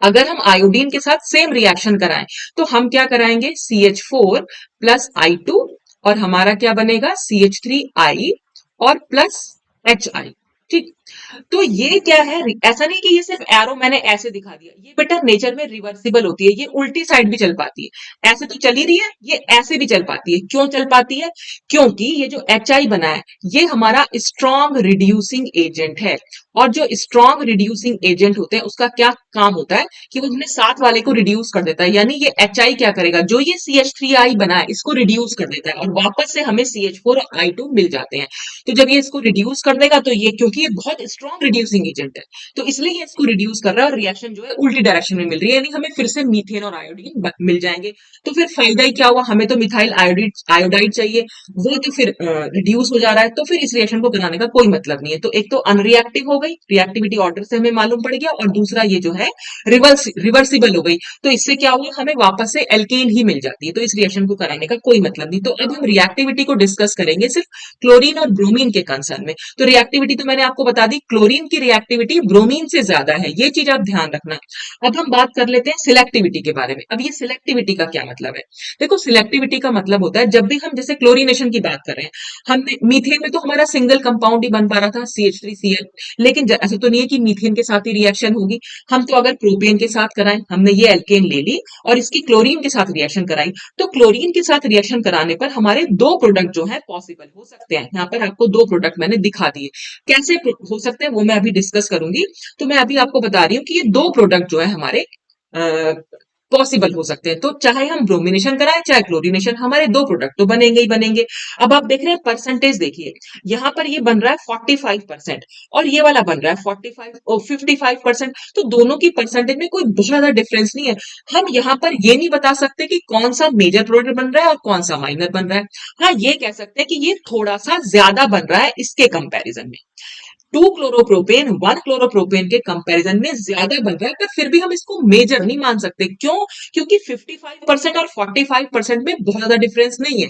अगर हम आयोडीन के साथ सेम रिएक्शन कराएं तो हम क्या कराएंगे, CH4 प्लस I2, और हमारा क्या बनेगा, CH3I और प्लस HI। ठीक, तो ये क्या है, ऐसा नहीं कि ये सिर्फ एरो मैंने ऐसे दिखा दिया, ये बेटा नेचर में रिवर्सिबल होती है, ये उल्टी साइड भी चल पाती है। ऐसे तो चल ही रही है, ये ऐसे भी चल पाती है। क्यों चल पाती है? क्योंकि ये जो HI बना है ये हमारा स्ट्रॉन्ग रिड्यूसिंग एजेंट है, और जो स्ट्रॉन्ग रिड्यूसिंग एजेंट होते हैं उसका क्या काम होता है कि वो अपने साथ वाले को रिड्यूस कर देता है। यानी ये HI क्या करेगा, जो ये CH3I बना है इसको रिड्यूस कर देता है, और वापस से हमें CH4 और I2 मिल जाते हैं। तो जब ये इसको रिड्यूस कर देगा तो ये, क्योंकि ये बहुत स्ट्रॉन्ग रिड्यूसिंग एजेंट है, तो इसलिए ये इसको रिड्यूस कर रहा है, और रिएक्शन जो है उल्टी डायरेक्शन में मिल रही है, यानी हमें फिर से मीथेन और आयोडीन मिल जाएंगे। तो फिर फायदा ही क्या हुआ, हमें तो मिथाइल आयोडाइड चाहिए, वो तो फिर रिड्यूस हो जा रहा है, तो फिर इस रिएक्शन को बनाने का कोई मतलब नहीं है। तो एक तो अनरिएक्टिव हो गई, रिएक्टिविटी ऑर्डर से हमें मालूम पड़ गया, और दूसरा ये जो है रिवर्सिबल हो गई, तो इससे क्या हुआ, हमें वापस से एल्केन ही मिल जाती है, तो इस रिएक्शन को कराने का कोई मतलब नहीं। तो अब हम रिएक्टिविटी को डिस्कस करेंगे सिर्फ क्लोरीन और ब्रोमीन के कंसर्न में। तो रिएक्टिविटी तो मैंने आपको बता दी, क्लोरीन की रिएक्टिविटी ब्रोमीन से ज्यादा है, ये चीज आप ध्यान रखना। अब हम बात कर लेते हैं सिलेक्टिविटी के बारे में। अब ये सिलेक्टिविटी का क्या मतलब है? देखो, सिलेक्टिविटी का मतलब होता है जब भी हम जैसे क्लोरीनेशन की बात कर रहे हैं, हमने मीथेन में तो हमारा सिंगल कंपाउंड ही बन पा रहा था, CH3Cl, लेकिन ऐसा तो नहीं है कि मीथेन के साथ ही रिएक्शन होगी। हम तो अगर प्रोपेन के साथ कराएं, हमने ये एल्केन ले ली और इसकी क्लोरीन के साथ रिएक्शन कराई, तो क्लोरीन के साथ रिएक्शन कराने पर हमारे दो प्रोडक्ट जो है पॉसिबल हो सकते हैं। यहाँ पर आपको दो प्रोडक्ट मैंने दिखा दिए, कैसे हो सकते हैं वो मैं अभी डिस्कस करूंगी। तो मैं अभी आपको बता रही हूँ कि ये दो प्रोडक्ट जो है हमारे पॉसिबल हो सकते हैं। तो चाहे हम ब्रोमिनेशन कराएं चाहे क्लोरीनेशन, हमारे दो प्रोडक्ट तो बनेंगे ही बनेंगे। अब आप देख रहे हैं परसेंटेज, देखिए यहाँ पर ये बन रहा है 45% और ये वाला बन रहा है 45 और 55%। तो दोनों की परसेंटेज में कोई बहुत ज्यादा डिफरेंस नहीं है। हम यहाँ पर ये नहीं बता सकते कि कौन सा मेजर प्रोडक्ट बन रहा है और कौन सा माइनर बन रहा है। हाँ, ये कह सकते हैं कि ये थोड़ा सा ज्यादा बन रहा है इसके कंपैरिजन में। 2 क्लोरोप्रोपेन 1 क्लोरोप्रोपेन के कंपैरिजन में ज्यादा बन रहा है, पर फिर भी हम इसको मेजर नहीं मान सकते। क्यों? क्योंकि 55% और 45% में बहुत ज्यादा डिफरेंस नहीं है।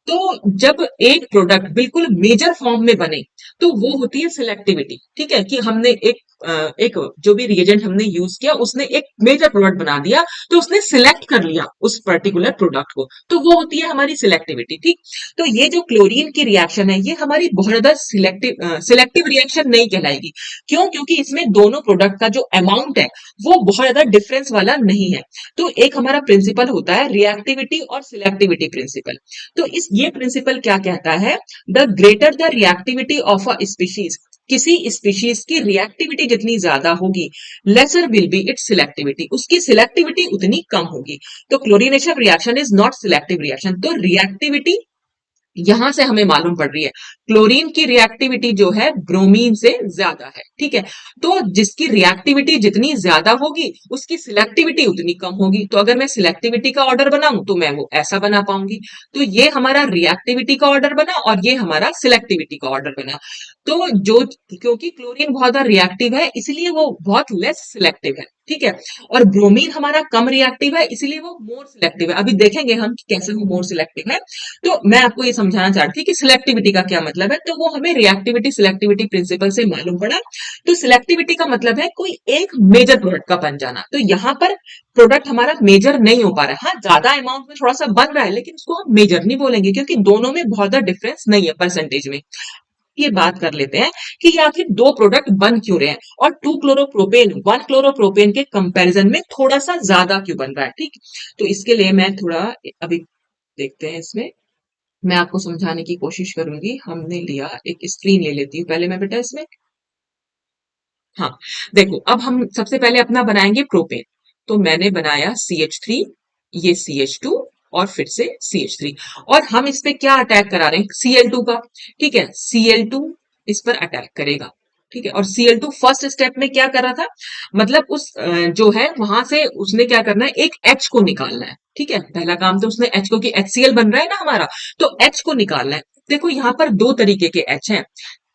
तो जब एक प्रोडक्ट बिल्कुल मेजर फॉर्म में बने तो वो होती है सिलेक्टिविटी। ठीक है, कि हमने एक जो भी रिएजेंट हमने यूज किया उसने एक मेजर प्रोडक्ट बना दिया, तो उसने सिलेक्ट कर लिया उस पर्टिकुलर प्रोडक्ट को, तो वो होती है हमारी सिलेक्टिविटी। ठीक, तो ये जो क्लोरीन की रिएक्शन है ये हमारी बहुत ज्यादा सिलेक्टिव रिएक्शन नहीं कहलाएगी। क्यों? क्योंकि इसमें दोनों प्रोडक्ट का जो अमाउंट है वो बहुत ज्यादा डिफरेंस वाला नहीं है। तो एक हमारा प्रिंसिपल होता है रिएक्टिविटी और सिलेक्टिविटी प्रिंसिपल। तो ये प्रिंसिपल क्या कहता है, the greater the reactivity of a species, किसी स्पीशीज की रिएक्टिविटी जितनी ज्यादा होगी, laser will be it's selectivity, उसकी सिलेक्टिविटी उतनी कम होगी। तो chlorination reaction is not selective reaction. तो रिएक्टिविटी यहां से हमें मालूम पड़ रही है, क्लोरीन की रिएक्टिविटी जो है ब्रोमीन से ज्यादा है। ठीक है, तो जिसकी रिएक्टिविटी जितनी ज्यादा होगी उसकी सिलेक्टिविटी उतनी कम होगी। तो अगर मैं सिलेक्टिविटी का ऑर्डर बनाऊं तो मैं वो ऐसा बना पाऊंगी। तो ये हमारा रिएक्टिविटी का ऑर्डर बना और ये हमारा सिलेक्टिविटी का ऑर्डर बना। तो जो, क्योंकि क्लोरीन बहुत ज्यादा रिएक्टिव है इसलिए वो बहुत लेस सिलेक्टिव है। ठीक है, और ब्रोमीन हमारा कम रिएक्टिव है इसलिए वो मोर सिलेक्टिव है। अभी देखेंगे हम कि कैसे वो मोर सिलेक्टिव है। तो मैं आपको ये समझाना चाहती थी कि सिलेक्टिविटी का क्या मतलब है। तो वो हमें रिएक्टिविटी सिलेक्टिविटी प्रिंसिपल से मालूम पड़ा। तो सिलेक्टिविटी का मतलब है कोई एक मेजर प्रोडक्ट का बन जाना। तो यहां पर प्रोडक्ट हमारा मेजर नहीं हो पा रहा है, हाँ ज्यादा अमाउंट में थोड़ा सा बन रहा है लेकिन उसको हम मेजर नहीं बोलेंगे क्योंकि दोनों में बहुत ज्यादा डिफरेंस नहीं है परसेंटेज में। ये बात कर लेते हैं कि ये आखिर दो प्रोडक्ट बन क्यों रहे हैं और 2 क्लोरोप्रोपेन 1 क्लोरोप्रोपेन के कंपैरिजन में थोड़ा सा ज्यादा क्यों बन रहा है। ठीक, तो इसके लिए मैं थोड़ा अभी देखते हैं इसमें, मैं आपको समझाने की कोशिश करूंगी। हमने लिया, एक स्क्रीन ले लेती हूँ पहले मैं बेटा इसमें। हाँ, देखो अब हम सबसे पहले अपना बनाएंगे प्रोपेन। तो मैंने बनाया CH3, ये CH2 और फिर से CH3, और हम इस पे क्या अटैक करा रहे हैं, Cl2 का। ठीक है, Cl2 इस पर अटैक करेगा। ठीक है, और Cl2 फर्स्ट स्टेप में क्या कर रहा था, मतलब उस जो है वहां से उसने क्या करना है, एक H को निकालना है। ठीक है, पहला काम तो उसने H को, कि HCl बन रहा है ना हमारा, तो H को निकालना है। देखो यहाँ पर दो तरीके के H हैं,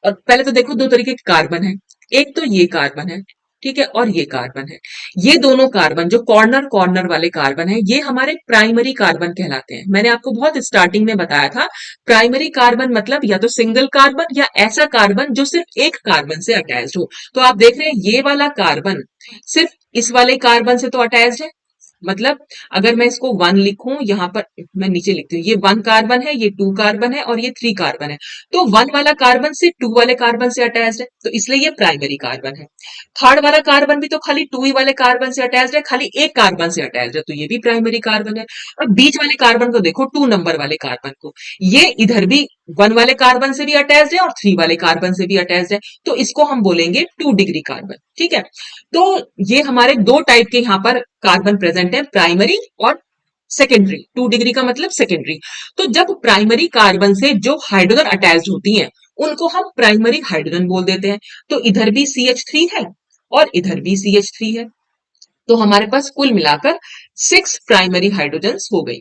और पहले तो देखो दो तरीके के कार्बन है। एक तो ये कार्बन है, ठीक है, और ये कार्बन है। ये दोनों कार्बन जो कॉर्नर कॉर्नर वाले कार्बन है ये हमारे प्राइमरी कार्बन कहलाते हैं। मैंने आपको बहुत स्टार्टिंग में बताया था, प्राइमरी कार्बन मतलब या तो सिंगल कार्बन या ऐसा कार्बन जो सिर्फ एक कार्बन से अटैच्ड हो। तो आप देख रहे हैं ये वाला कार्बन सिर्फ इस वाले कार्बन से तो अटैच्ड है। मतलब अगर मैं इसको 1 लिखूं, यहां पर मैं नीचे लिखती हूँ, ये 1 कार्बन है, ये 2 कार्बन है और ये 3 कार्बन है। तो 1 वाला कार्बन से 2 वाले कार्बन से अटैच्ड है, तो इसलिए ये प्राइमरी कार्बन है। थर्ड वाला कार्बन भी तो खाली 2 ही वाले कार्बन से अटैच्ड है, खाली एक कार्बन से अटैच्ड है, तो ये भी प्राइमरी कार्बन है। और बीच वाले कार्बन को देखो, 2 नंबर वाले कार्बन को, ये इधर भी 1 वाले कार्बन से भी अटैच्ड है और 3 वाले कार्बन से भी अटैच्ड है, तो इसको हम बोलेंगे 2 डिग्री कार्बन। ठीक है, तो ये हमारे दो टाइप के यहाँ पर कार्बन प्रेजेंट है, प्राइमरी और सेकेंडरी। 2 डिग्री का मतलब सेकेंडरी। तो जब प्राइमरी कार्बन से जो हाइड्रोजन अटैच्ड होती हैं उनको हम प्राइमरी हाइड्रोजन बोल देते हैं। तो इधर भी CH3 है और इधर भी CH3 है, तो हमारे पास कुल मिलाकर 6 प्राइमरी हाइड्रोजन हो गई।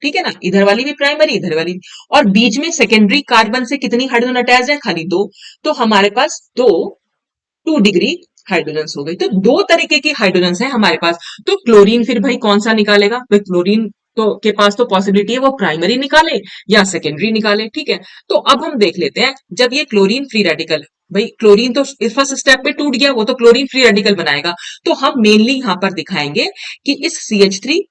ठीक है ना, इधर वाली भी प्राइमरी इधर वाली भी। और बीच में सेकेंडरी कार्बन से कितनी हाइड्रोजन अटैच है, खाली 2। तो हमारे पास 2 डिग्री हाइड्रोजन हो गई। तो दो तरीके की हाइड्रोजन है हमारे पास। तो क्लोरीन फिर भाई कौन सा निकालेगा, भाई क्लोरीन तो के पास तो पॉसिबिलिटी है वो प्राइमरी निकाले या सेकेंडरी निकाले। ठीक है, तो अब हम देख लेते हैं, जब ये क्लोरीन फ्री रेडिकल, भाई क्लोरीन तो फर्स्ट स्टेप पे टूट गया, वो तो क्लोरीन फ्री रेडिकल बनाएगा। तो हम मेनली यहां पर दिखाएंगे कि इस CH3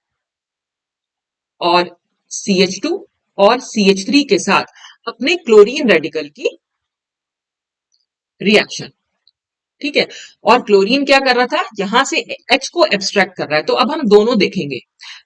और CH2 और CH3 के साथ अपने क्लोरीन रेडिकल की रिएक्शन। ठीक है, और क्लोरीन क्या कर रहा था, यहां से H को एब्स्ट्रैक्ट कर रहा है। तो अब हम दोनों देखेंगे,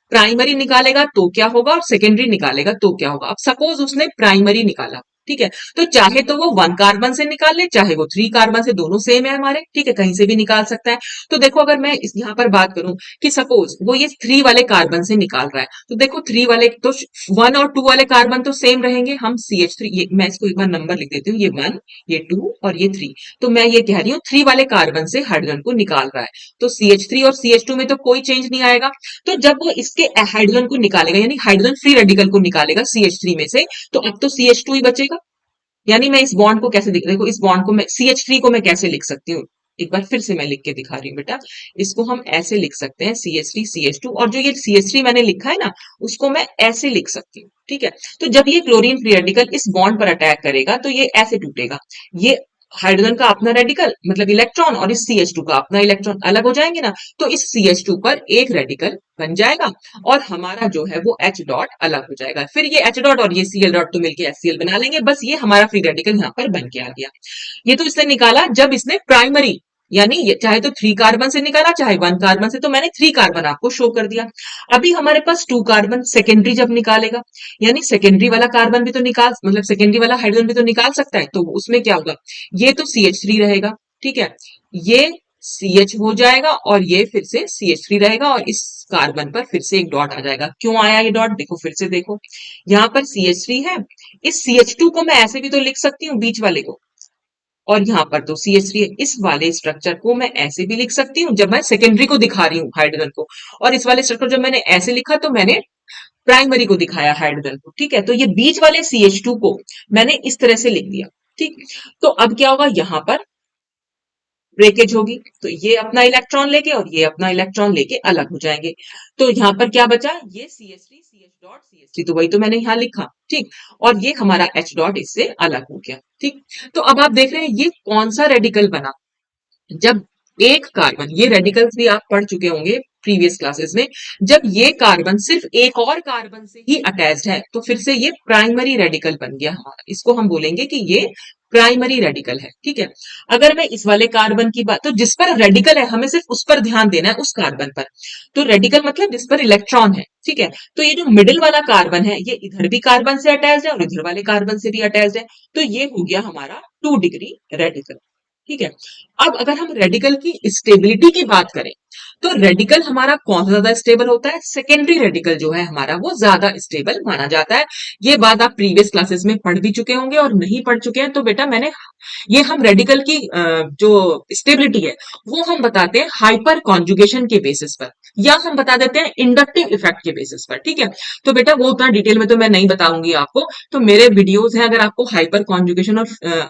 प्राइमरी निकालेगा तो क्या होगा और सेकेंडरी निकालेगा तो क्या होगा। अब सपोज उसने प्राइमरी निकाला, ठीक है, तो चाहे तो वो 1 कार्बन से निकाल ले, चाहे वो 3 कार्बन से, दोनों सेम है हमारे। ठीक है, कहीं से भी निकाल सकता है। तो देखो अगर मैं यहां पर बात करूं कि सपोज वो ये 3 वाले कार्बन से निकाल रहा है, तो देखो 3 वाले तो 1 और 2 वाले कार्बन तो सेम रहेंगे। हम CH3, ये मैं इसको एक बार नंबर लिख देती हूँ, ये 1, ये 2 और ये 3। तो मैं ये कह रही हूँ 3 वाले कार्बन से हाइड्रोजन को निकाल रहा है, तो CH3 और CH2 में तो कोई चेंज नहीं आएगा। तो जब वो इसके हाइड्रोजन को निकालेगा, यानी हाइड्रोजन फ्री रेडिकल को निकालेगा CH3 में से, तो अब तो CH2 ही बचेगा। यानी मैं इस बॉन्ड को कैसे देखो, इस बॉन्ड को मैं CH3 को मैं कैसे लिख सकती हूँ, एक बार फिर से मैं लिख के दिखा रही हूँ बेटा। इसको हम ऐसे लिख सकते हैं CH3 CH2, और जो ये CH3 मैंने लिखा है ना उसको मैं ऐसे लिख सकती हूँ। ठीक है, तो जब ये क्लोरीन फ्री रेडिकल इस बॉन्ड पर अटैक करेगा तो ये ऐसे टूटेगा, ये हाइड्रोजन का अपना रेडिकल मतलब इलेक्ट्रॉन और इस CH2 का अपना इलेक्ट्रॉन अलग हो जाएंगे ना, तो इस CH2 पर एक रेडिकल बन जाएगा और हमारा जो है वो H डॉट अलग हो जाएगा। फिर ये H डॉट और ये Cl डॉट तो मिलकर HCl बना लेंगे, बस ये हमारा फ्री रेडिकल यहाँ पर बन के आ गया। ये तो इसने निकाला जब इसने प्राइमरी यानी चाहे तो 3 कार्बन से निकाला, चाहे 1 कार्बन से, तो मैंने 3 कार्बन आपको शो कर दिया। अभी हमारे पास 2 कार्बन सेकेंडरी जब निकालेगा, यानी सेकेंडरी वाला कार्बन भी तो निकाल, मतलब सेकेंडरी वाला हाइड्रोजन भी तो निकाल सकता है, तो उसमें क्या होगा, ये तो CH3 रहेगा, ठीक है, ये CH हो जाएगा और ये फिर से CH3 रहेगा, और इस कार्बन पर फिर से एक डॉट आ जाएगा। क्यों आया ये डॉट, देखो फिर से देखो, यहाँ पर CH3 है, इस CH2 को मैं ऐसे भी तो लिख सकती हूँ बीच वाले को, और यहाँ पर तो CH3 है, इस वाले स्ट्रक्चर को मैं ऐसे भी लिख सकती हूँ जब मैं सेकेंडरी को दिखा रही हूँ हाइड्रोजन को, और इस वाले स्ट्रक्चर जब मैंने ऐसे लिखा तो मैंने प्राइमरी को दिखाया हाइड्रोजन को, ठीक है। तो ये बीच वाले CH2 को मैंने इस तरह से लिख दिया, ठीक। तो अब क्या होगा, यहाँ पर ब्रेकेज होगी, तो ये अपना इलेक्ट्रॉन लेके और ये अपना इलेक्ट्रॉन लेके अलग हो जाएंगे। तो यहाँ पर क्या बचा, ये CH3 CH डॉट CH3, तो वही तो मैंने यहाँ लिखा, ठीक, और ये हमारा H डॉट इससे अलग हो गया, ठीक। तो अब आप देख रहे हैं ये कौन सा रेडिकल बना, जब एक कार्बन, ये रेडिकल्स भी आप पढ़ चुके होंगे प्रीवियस क्लासेस में, जब ये कार्बन सिर्फ एक और कार्बन से ही अटैच्ड है तो फिर से ये प्राइमरी रेडिकल बन गया हमारा, इसको हम बोलेंगे कि ये प्राइमरी रेडिकल है, ठीक है। अगर मैं इस वाले कार्बन की बात, तो जिस पर रेडिकल है हमें सिर्फ उस पर ध्यान देना है, उस कार्बन पर, तो रेडिकल मतलब जिस पर इलेक्ट्रॉन है, ठीक है। तो ये जो मिडिल वाला कार्बन है ये इधर भी कार्बन से अटैच्ड है और इधर वाले कार्बन से भी अटैच्ड है, तो ये हो गया हमारा 2 डिग्री रेडिकल, ठीक है। अब अगर हम रेडिकल की स्टेबिलिटी की बात करें, तो रेडिकल हमारा कौन सा ज्यादा स्टेबल होता है, सेकेंडरी रेडिकल जो है हमारा वो ज्यादा स्टेबल माना जाता है। ये बात आप प्रीवियस क्लासेस में पढ़ भी चुके होंगे, और नहीं पढ़ चुके हैं तो बेटा मैंने, ये हम रेडिकल की जो स्टेबिलिटी है वो हम बताते हैं हाइपर कॉन्जुगेशन के बेसिस पर, या हम बता देते हैं इंडक्टिव इफेक्ट के बेसिस पर, ठीक है। तो बेटा वो उतना डिटेल में तो मैं नहीं बताऊंगी आपको, तो मेरे वीडियोस हैं, अगर आपको हाइपर कॉन्जुगेशन और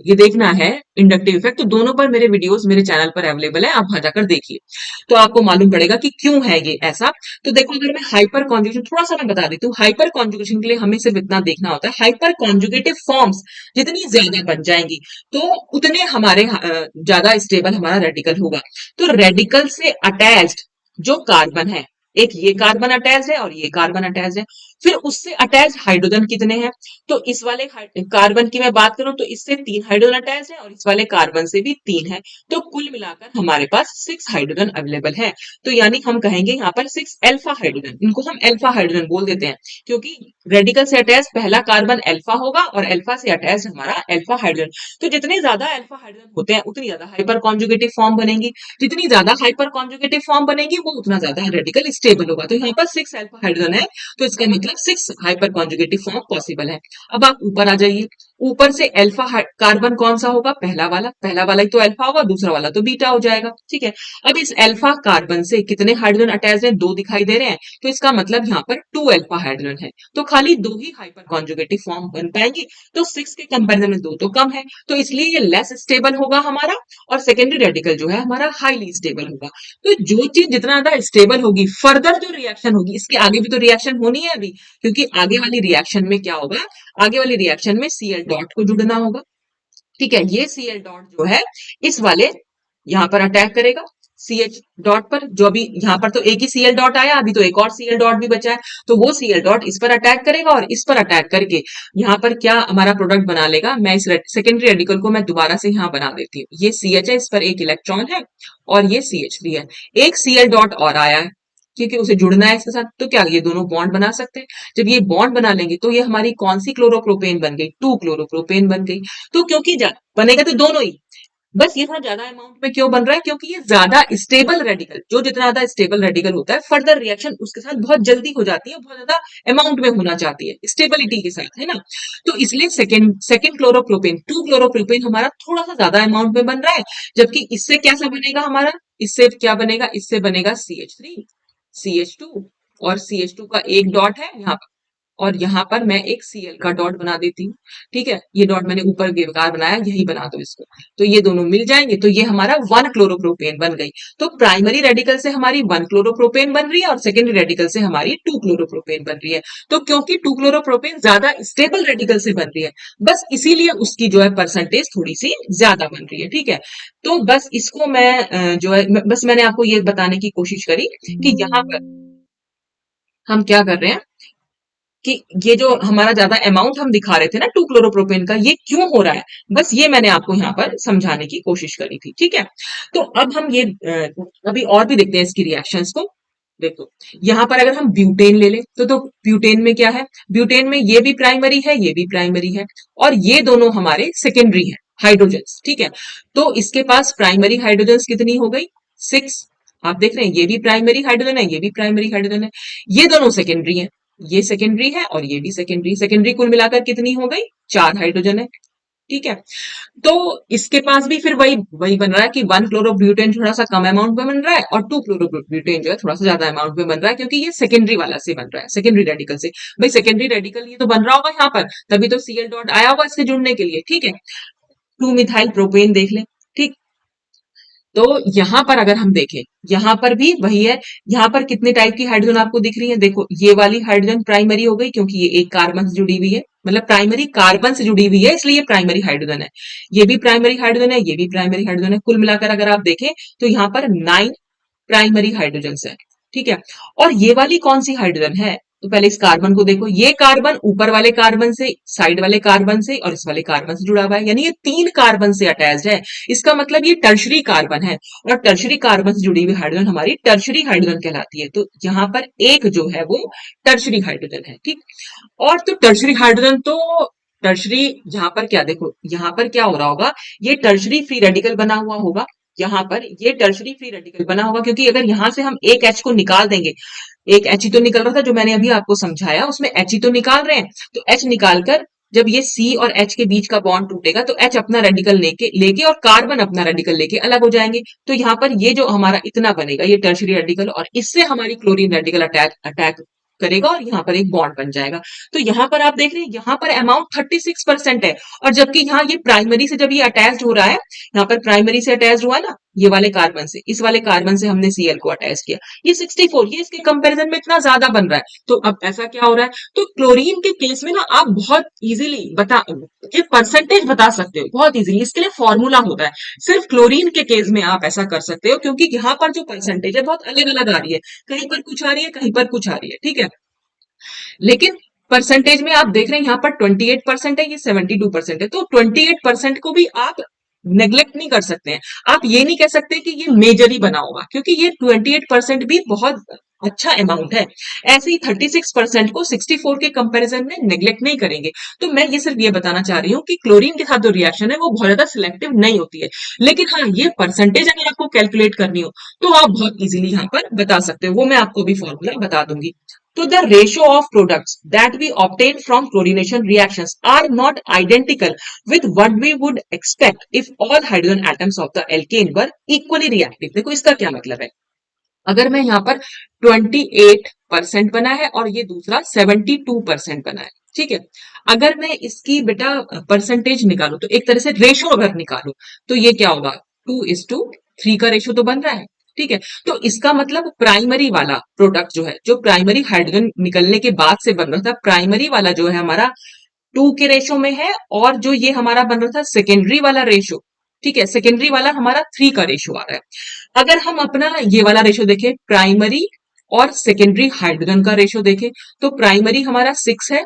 ये देखना है इंडक्टिव इफेक्ट, तो दोनों पर मेरे वीडियोस मेरे चैनल पर अवेलेबल है, आप वहां जाकर देखिए, तो आपको मालूम पड़ेगा कि क्यों है ये ऐसा। तो देखो, अगर मैं हाइपर कॉन्जुगेशन थोड़ा सा मैं बता देती हूँ, हाइपर कॉन्जुगेशन के लिए हमें सिर्फ इतना देखना होता है, हाइपर कॉन्जुगेटिव फॉर्म्स जितनी ज्यादा बन जाएंगी तो उतने हमारे ज्यादा स्टेबल हमारा रेडिकल होगा। तो रेडिकल से अटैच्ड जो कार्बन है, एक ये कार्बन अटैच है और ये कार्बन अटैच है, फिर उससे अटैच हाइड्रोजन कितने हैं, तो इस वाले कार्बन की मैं बात करूं तो इससे 3 हाइड्रोजन अटैच है और इस वाले कार्बन से भी 3 है, तो कुल मिलाकर हमारे पास 6 हाइड्रोजन अवेलेबल है। तो यानी हम कहेंगे यहाँ पर 6 अल्फा हाइड्रोजन, इनको हम अल्फा हाइड्रोजन बोल देते हैं, क्योंकि रेडिकल से अटैच पहला कार्बन अल्फा होगा और अल्फा से अटैच हमारा अल्फा हाइड्रोजन। तो जितने ज्यादा अल्फा हाइड्रोजन होते हैं उतनी ज्यादा हाइपर कॉन्जुगेटिव फॉर्म बनेगी, जितनी ज्यादा हाइपर कॉन्जुगेटिव फॉर्म बनेगी वो उतना ज्यादा रेडिकल स्टेबल होगा। तो यहाँ पर 6 अल्फा हाइड्रोजन है, तो इसका मतलब 6 हाइपर कॉन्जुगेटिव फॉर्म पॉसिबल है। अब आप ऊपर आ जाइए, ऊपर से अल्फा कार्बन कौन सा होगा, पहला वाला ही तो अल्फा होगा, दूसरा वाला तो बीटा हो जाएगा, ठीक है। अब इस अल्फा कार्बन से कितने हाइड्रोजन अटैच हैं, 2 दिखाई दे रहे हैं, तो इसका मतलब यहाँ पर 2 अल्फा हाइड्रोजन है, तो खाली 2 ही हाइपर कॉन्जुगेटिव फॉर्म बन पाएंगी, तो 6 के कंपेरिजन में 2 तो कम है, तो इसलिए ये लेस स्टेबल होगा हमारा, और सेकेंडरी रेडिकल जो है हमारा हाईली स्टेबल होगा। तो जो चीज जितना ज्यादा स्टेबल होगी, फर्दर जो रिएक्शन होगी, इसके आगे भी तो रिएक्शन होनी है अभी, क्योंकि आगे वाली रिएक्शन में क्या होगा, आगे वाली रिएक्शन में Cl डॉट को जुड़ना होगा, ठीक है। ये Cl डॉट जो है इस वाले यहां पर अटैक करेगा CH डॉट पर, जो अभी यहाँ पर तो एक ही Cl डॉट आया, अभी तो एक और Cl डॉट भी बचा है, तो वो Cl डॉट इस पर अटैक करेगा और इस पर अटैक करके यहाँ पर क्या हमारा प्रोडक्ट बना लेगा। मैं इस सेकेंडरी रेडिकल को मैं दोबारा से यहाँ बना देती हूँ, ये CH है, इस पर एक इलेक्ट्रॉन है और ये CH3 है, एक Cl डॉट और आया है क्योंकि उसे जुड़ना है इसके साथ, तो क्या ये दोनों बॉन्ड बना सकते हैं। जब ये बॉन्ड बना लेंगे तो ये हमारी कौन सी क्लोरोप्रोपेन बन गई, 2 क्लोरोप्रोपेन बन गई। तो क्योंकि बनेगा तो दोनों ही, बस ये थोड़ा ज्यादा अमाउंट में क्यों बन रहा है, क्योंकि ये ज्यादा स्टेबल रेडिकल, जो जितना ज्यादा स्टेबल रेडिकल होता है फर्दर रिएक्शन उसके साथ बहुत जल्दी हो जाती है, बहुत ज्यादा अमाउंट में होना चाहती है स्टेबिलिटी के साथ, है ना। तो इसलिए सेकेंड सेकेंड क्लोरोप्रोपेन 2 क्लोरोप्रोपेन हमारा थोड़ा सा ज्यादा अमाउंट में बन रहा है, जबकि इससे क्या सा बनेगा हमारा, इससे क्या बनेगा, इससे बनेगा CH3 CH2, और CH2 का एक डॉट है यहाँ, और यहां पर मैं एक Cl का डॉट बना देती हूँ, ठीक है। ये डॉट मैंने ऊपर बेकार बनाया, यही बना दो इसको, तो ये दोनों मिल जाएंगे, तो ये हमारा 1 क्लोरोप्रोपेन बन गई। तो प्राइमरी रेडिकल से हमारी 1 क्लोरोप्रोपेन बन रही है और सेकेंडरी रेडिकल से हमारी 2 क्लोरोप्रोपेन बन रही है। तो क्योंकि 2 क्लोरोप्रोपेन ज्यादा स्टेबल रेडिकल से बन रही है, बस इसीलिए उसकी जो है परसेंटेज थोड़ी सी ज्यादा बन रही है, ठीक है। तो बस इसको मैं जो है बस मैंने आपको ये बताने की कोशिश करी कि यहाँ पर हम क्या कर रहे हैं, कि ये जो हमारा ज्यादा अमाउंट हम दिखा रहे थे ना 2 क्लोरोप्रोपेन का, ये क्यों हो रहा है, बस ये मैंने आपको यहाँ पर समझाने की कोशिश करी थी। ठीक है, तो अब हम ये अभी और भी देखते हैं इसकी रिएक्शंस को। देखो, यहाँ पर अगर हम ब्यूटेन ले लें तो ब्यूटेन में क्या है, ब्यूटेन में ये भी प्राइमरी है, ये भी प्राइमरी है, और ये दोनों हमारे सेकेंडरी है हाइड्रोजन्स। ठीक है, तो इसके पास प्राइमरी हाइड्रोजन्स कितनी हो गई, 6। आप देख रहे हैं ये भी प्राइमरी हाइड्रोजन है, ये भी प्राइमरी हाइड्रोजन है, ये दोनों सेकेंडरी है, ये सेकेंडरी है और ये भी सेकेंडरी। सेकेंडरी कुल मिलाकर कितनी हो गई, 4 हाइड्रोजन है। ठीक है, तो इसके पास भी फिर वही वही बन रहा है कि 1 क्लोरोब्यूटेन थोड़ा सा कम अमाउंट में बन रहा है और 2 क्लोरोब्यूटेन जो है थोड़ा सा ज्यादा अमाउंट में बन रहा है, क्योंकि ये सेकेंडरी वाला से बन रहा है, सेकेंडरी रेडिकल से। भाई सेकेंडरी रेडिकल ये तो बन रहा होगा यहाँ पर, तभी तो Cl डॉट आया होगा इससे जुड़ने के लिए। ठीक है, 2 मिथाइल प्रोपेन देख लें। ठीक, तो यहां पर अगर हम देखें, यहां पर भी वही है। यहां पर कितने टाइप की हाइड्रोजन आपको दिख रही है, देखो ये वाली हाइड्रोजन प्राइमरी हो गई, क्योंकि ये एक कार्बन से जुड़ी हुई है, मतलब प्राइमरी कार्बन से जुड़ी हुई है, इसलिए ये प्राइमरी हाइड्रोजन है। ये भी प्राइमरी हाइड्रोजन है, ये भी प्राइमरी हाइड्रोजन है। कुल मिलाकर अगर आप देखें तो यहाँ पर 9 प्राइमरी हाइड्रोजन है। ठीक है, और ये वाली कौन सी हाइड्रोजन है, तो पहले इस कार्बन को देखो, ये कार्बन ऊपर वाले कार्बन से, साइड वाले कार्बन से और इस वाले कार्बन से जुड़ा हुआ है, यानी ये 3 कार्बन से अटैच्ड है। इसका मतलब ये टर्शरी कार्बन है, और टर्शरी कार्बन से जुड़ी हुई हाइड्रोजन हमारी टर्शरी हाइड्रोजन कहलाती है। तो यहाँ पर एक जो है वो टर्शरी हाइड्रोजन है। ठीक, और तो टर्शरी हाइड्रोजन तो टर्शरी, यहाँ पर क्या देखो, यहाँ पर क्या हो रहा होगा, ये टर्शरी फ्री रेडिकल बना हुआ होगा। यहाँ पर ये टर्शरी फ्री रेडिकल बना होगा, क्योंकि अगर यहां से हम एक H को निकाल देंगे, एक H ही तो निकल रहा था जो मैंने अभी आपको समझाया, उसमें H ही तो निकाल रहे हैं, तो H निकालकर जब ये C और H के बीच का बॉन्ड टूटेगा तो H अपना रेडिकल लेके लेके और कार्बन अपना रेडिकल लेके अलग हो जाएंगे। तो यहाँ पर ये जो हमारा इतना बनेगा ये टर्शरी रेडिकल, और इससे हमारी क्लोरीन रेडिकल अटैक अटैक करेगा और यहाँ पर एक बॉन्ड बन जाएगा। तो यहाँ पर आप देख रहे हैं यहाँ पर अमाउंट 36% है, और जबकि यहाँ ये प्राइमरी से जब ये अटैच हो रहा है, यहाँ पर प्राइमरी से अटैच हुआ ना, ये वाले कार्बन से, इस वाले कार्बन से हमने Cl को अटैच किया, ये 64, ये इसके कंपैरिजन में इतना ज्यादा बन रहा है। तो अब ऐसा क्या हो रहा है, तो क्लोरीन के केस में ना आप बहुत इजीली बता, ये परसेंटेज बता सकते हो बहुत इजीली, इसके लिए फॉर्मूला होता है। सिर्फ क्लोरीन के केस में आप ऐसा कर सकते हो, क्योंकि यहाँ पर जो परसेंटेज है बहुत अलग अलग आ रही है, कहीं पर कुछ आ रही है, कहीं पर कुछ आ रही है। ठीक है, लेकिन परसेंटेज में आप देख रहे हैं यहाँ पर 28% है, ये 72% है, तो 28% को भी आप नेग्लेक्ट नहीं कर सकते हैं। आप ये नहीं कह सकते कि ये मेजर ही बना होगा, क्योंकि ये 28% भी बहुत अच्छा अमाउंट है। ऐसे ही 36% को 64 के कंपैरिजन में नेग्लेक्ट नहीं करेंगे। तो मैं ये सिर्फ ये बताना चाह रही हूँ कि क्लोरीन के साथ जो रिएक्शन है वो बहुत ज्यादा सिलेक्टिव नहीं होती है, लेकिन हाँ ये परसेंटेज अगर आपको कैलकुलेट करनी हो तो आप बहुत इजीली यहाँ पर बता सकते हो, वो मैं आपको भी फॉर्मूला बता दूंगी। So the ratio of products that we obtain from chlorination reactions are not identical with what we would expect if all hydrogen atoms of the alkane were equally reactive। देखो इसका क्या मतलब है, अगर मैं यहाँ पर 28% बना है और ये दूसरा 72% बना है, ठीक है, अगर मैं इसकी बेटा परसेंटेज निकालू, तो एक तरह से रेशो अगर निकालू तो ये क्या होगा, 2:3 का रेशो तो बन रहा है। ठीक है, तो इसका मतलब प्राइमरी वाला प्रोडक्ट जो है, जो प्राइमरी हाइड्रोजन निकलने के बाद से बन रहा था, प्राइमरी वाला जो है हमारा 2 के रेशो में है, और जो ये हमारा बन रहा था सेकेंडरी वाला रेशो, ठीक है, सेकेंडरी वाला हमारा 3 का रेशो आ रहा है। अगर हम अपना ये वाला रेशो देखें, प्राइमरी और सेकेंडरी हाइड्रोजन का रेशो देखें, तो प्राइमरी हमारा 6 है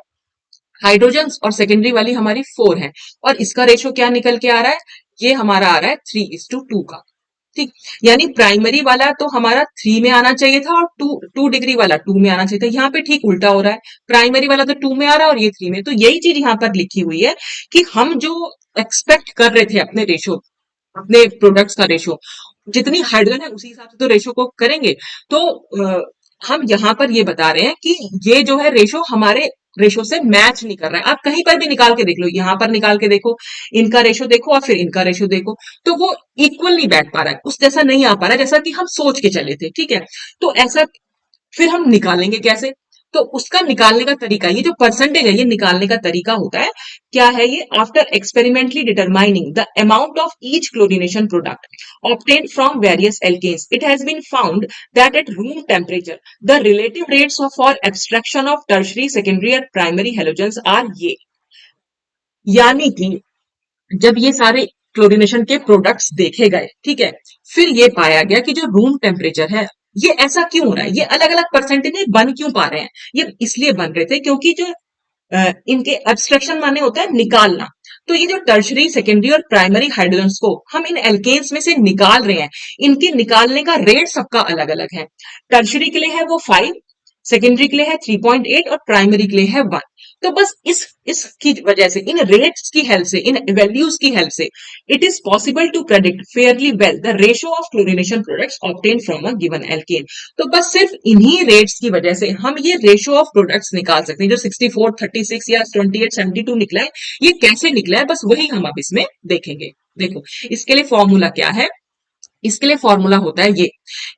हाइड्रोजन, और सेकेंडरी वाली हमारी 4 है, और इसका रेशो क्या निकल के आ रहा है, ये हमारा आ रहा है 3:2 का। ठीक, यानी प्राइमरी वाला तो हमारा 3 में आना चाहिए था, और 2 डिग्री वाला 2 में आना चाहिए था। यहाँ पे ठीक उल्टा हो रहा है, प्राइमरी वाला तो 2 में आ रहा है और ये 3 में। तो यही चीज यहाँ पर लिखी हुई है कि हम जो एक्सपेक्ट कर रहे थे अपने रेशो, अपने प्रोडक्ट्स का रेशो, जितनी हाइड्रोजन है उसी हिसाब से तो रेशो को करेंगे। तो हम यहाँ पर ये बता रहे हैं कि ये जो है रेशो हमारे रेशो से मैच नहीं कर रहा है। आप कहीं पर भी निकाल के देख लो, यहाँ पर निकाल के देखो, इनका रेशो देखो और फिर इनका रेशो देखो, तो वो इक्वल नहीं बैठ पा रहा है, उस जैसा नहीं आ पा रहा है जैसा कि हम सोच के चले थे। ठीक है, तो ऐसा फिर हम निकालेंगे कैसे, तो उसका निकालने का तरीका, ये जो परसेंटेज है ये निकालने का तरीका होता है, क्या है ये, after experimentally determining the amount of each chlorination product obtained from various alkanes, it has been found that at room temperature the relative rates for abstraction of tertiary, secondary और primary halogens are ये, यानी कि जब ये सारे क्लोरीनेशन के प्रोडक्ट्स देखे गए, ठीक है, फिर ये पाया गया कि जो रूम टेम्परेचर है ये ऐसा क्यों हो रहा है, ये अलग अलग परसेंटेज बन क्यों पा रहे हैं? ये इसलिए बन रहे थे क्योंकि जो इनके एब्स्ट्रैक्शन माने होता है निकालना। तो ये जो टर्शरी, सेकेंडरी और प्राइमरी हाइड्रोजन्स को हम इन एल्केन्स में से निकाल रहे हैं, इनके निकालने का रेट सबका अलग अलग है। टर्शरी के लिए है वो 5, सेकेंडरी के लिए है 3.8 और प्राइमरी के लिए है 1। तो बस इसकी वजह से, इन रेट्स की हेल्प से, इन वैल्यूज की हेल्प से it is possible to predict fairly well the ratio of chlorination products obtain from a given alkane. तो बस सिर्फ इन्हीं रेट्स की वजह से हम ये रेशियो ऑफ प्रोडक्ट्स निकाल सकते हैं, जो 64, 36 या 28, 72 निकला है, ये कैसे निकला है, बस वही हम अब इसमें देखेंगे। देखो, इसके लिए फॉर्मूला क्या है? इसके लिए फॉर्मूला होता है ये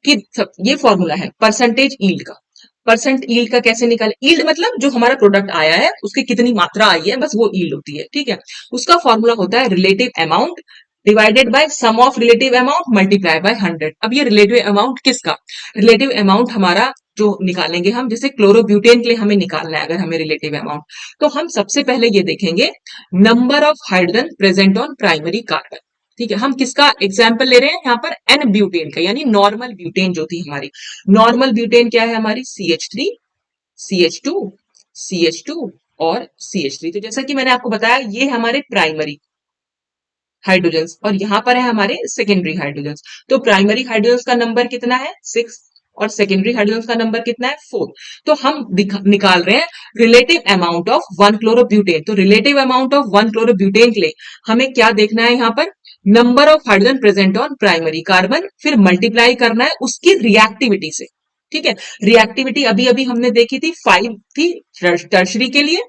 कि ये फॉर्मूला है परसेंटेज ईल्ड का। परसेंट ईल्ड का कैसे निकाले? ईल्ड मतलब जो हमारा प्रोडक्ट आया है उसकी कितनी मात्रा आई है, बस वो ईल्ड होती है, ठीक है। उसका फॉर्मूला होता है relative amount divided by sum of relative amount multiply by 100। अब ये रिलेटिव अमाउंट किसका? रिलेटिव अमाउंट हमारा जो निकालेंगे हम, जैसे क्लोरोब्यूटेन के लिए हमें निकालना है अगर हमें रिलेटिव अमाउंट, तो हम सबसे पहले ये देखेंगे number of hydrogen present on primary carbon. ठीक है, हम किसका एग्जाम्पल ले रहे हैं यहाँ पर? एन ब्यूटेन का, यानी नॉर्मल ब्यूटेन जो थी हमारी। नॉर्मल ब्यूटेन क्या है हमारी? CH3, CH2, CH2 और CH3। तो जैसा कि मैंने आपको बताया, ये हमारे प्राइमरी हाइड्रोजन्स और यहाँ पर है हमारे सेकेंडरी हाइड्रोजन्स। तो प्राइमरी हाइड्रोजन्स का नंबर कितना है? 6 और सेकेंडरी हाइड्रोजन्स का नंबर कितना है? 4। तो हम निकाल रहे हैं रिलेटिव अमाउंट ऑफ 1 क्लोरोब्यूटेन। तो रिलेटिव अमाउंट ऑफ 1 क्लोरोब्यूटेन के लिए हमें क्या देखना है यहाँ पर? Number of hydrogen present on primary carbon, फिर मल्टीप्लाई करना है उसकी रिएक्टिविटी से। ठीक है, रिएक्टिविटी अभी अभी हमने देखी थी, 5 थी टर्शरी के लिए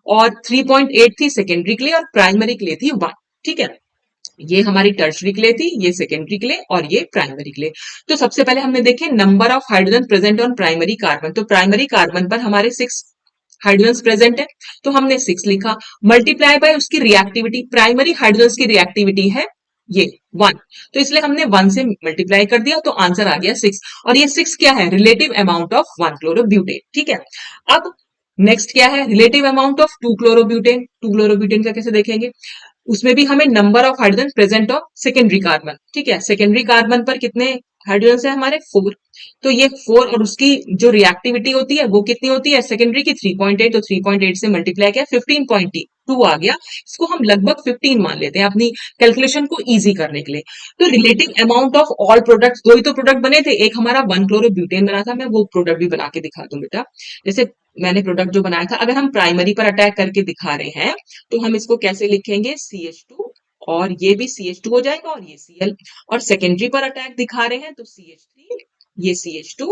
और 3.8 थी सेकेंडरी के लिए और प्राइमरी के लिए थी 1। ठीक है, ये हमारी टर्शरी के लिए थी, ये सेकेंडरी के लिए और ये प्राइमरी के लिए। तो सबसे पहले हमने देखे number of hydrogen present on primary carbon. तो प्राइमरी कार्बन पर हमारे 6 हाइड्रोजन प्रेजेंट है, तो हमने 6 लिखा, मल्टीप्लाई बाय उसकी रिएक्टिविटी। प्राइमरी हाइड्रोजन की रिएक्टिविटी है ये 1, तो इसलिए हमने 1 से मल्टीप्लाई कर दिया, तो आंसर आ गया 6। और ये 6 क्या है? Relative amount of 1 chlorobutane. ठीक है, अब नेक्स्ट क्या है? Relative amount of 2 chlorobutane. 2 chlorobutane का कैसे देखेंगे? उसमें भी हमें number of hydrogen present of secondary carbon. ठीक है, सेकेंडरी कार्बन पर कितने हाइड्रोजन है हमारे? 4। तो ये 4 और उसकी जो रिएक्टिविटी होती है वो कितनी होती है? सेकेंडरी की 3.8, तो 3.8 से मल्टीप्लाई किया 15.2 आ गया। इसको हम लगभग 15 मान लेते हैं अपनी कैलकुलेशन को इजी करने के लिए। तो relative amount of all products, दो ही तो प्रोडक्ट बने थे, एक हमारा 1 क्लोरोब्यूटेन बना था। मैं वो प्रोडक्ट भी बना के दिखा दूं बेटा। जैसे मैंने प्रोडक्ट जो बनाया था, अगर हम प्राइमरी पर अटैक करके दिखा रहे हैं तो हम इसको कैसे लिखेंगे? CH2 और ये भी CH2 हो जाएगा और ये Cl। और सेकेंडरी पर अटैक दिखा रहे हैं तो CH3, ये CH2,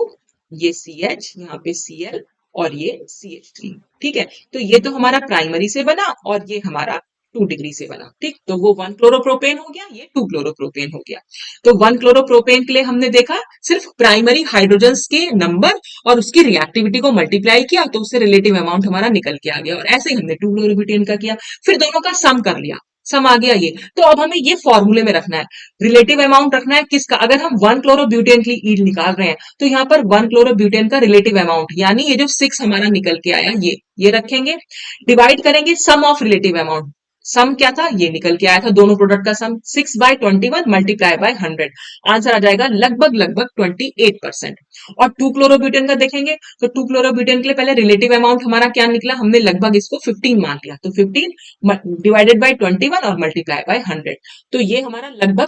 ये CH, यहाँ पे Cl और ये CH3। ठीक है, तो ये तो हमारा प्राइमरी से बना और ये हमारा 2 डिग्री से बना। ठीक, तो वो 1 क्लोरोप्रोपेन हो गया, ये 2 क्लोरोप्रोपेन हो गया। तो 1 क्लोरोप्रोपेन के लिए हमने देखा सिर्फ प्राइमरी हाइड्रोजन्स के नंबर और उसकी रिएक्टिविटी को मल्टीप्लाई किया तो उससे रिलेटिव अमाउंट हमारा निकल के आ गया। और ऐसे ही हमने 2 क्लोरोब्यूटेन का किया, फिर दोनों का सम कर लिया, सम आ गया ये। तो अब हमें ये फॉर्मूले में रखना है, रिलेटिव अमाउंट रखना है किसका? अगर हम 1 क्लोरोब्यूटेन की ईल्ड निकाल रहे हैं तो यहाँ पर 1 क्लोरोब्यूटेन का रिलेटिव अमाउंट, यानी ये जो 6 हमारा निकल के आया ये रखेंगे, डिवाइड करेंगे सम ऑफ रिलेटिव अमाउंट। सम क्या था? ये निकल के आया था दोनों प्रोडक्ट का सम, 6/21 मल्टीप्लाई बाय 100। आंसर आ जाएगा लगभग लगभग 28%। और 2 क्लोरोब्यूटेन का देखेंगे तो 2 क्लोरोब्यूटेन के लिए पहले रिलेटिव अमाउंट हमारा क्या निकला? हमने लगभग इसको 15 मान लिया, तो 15 डिवाइडेड बाय 21 और मल्टीप्लाई बाय 100, तो ये हमारा लगभग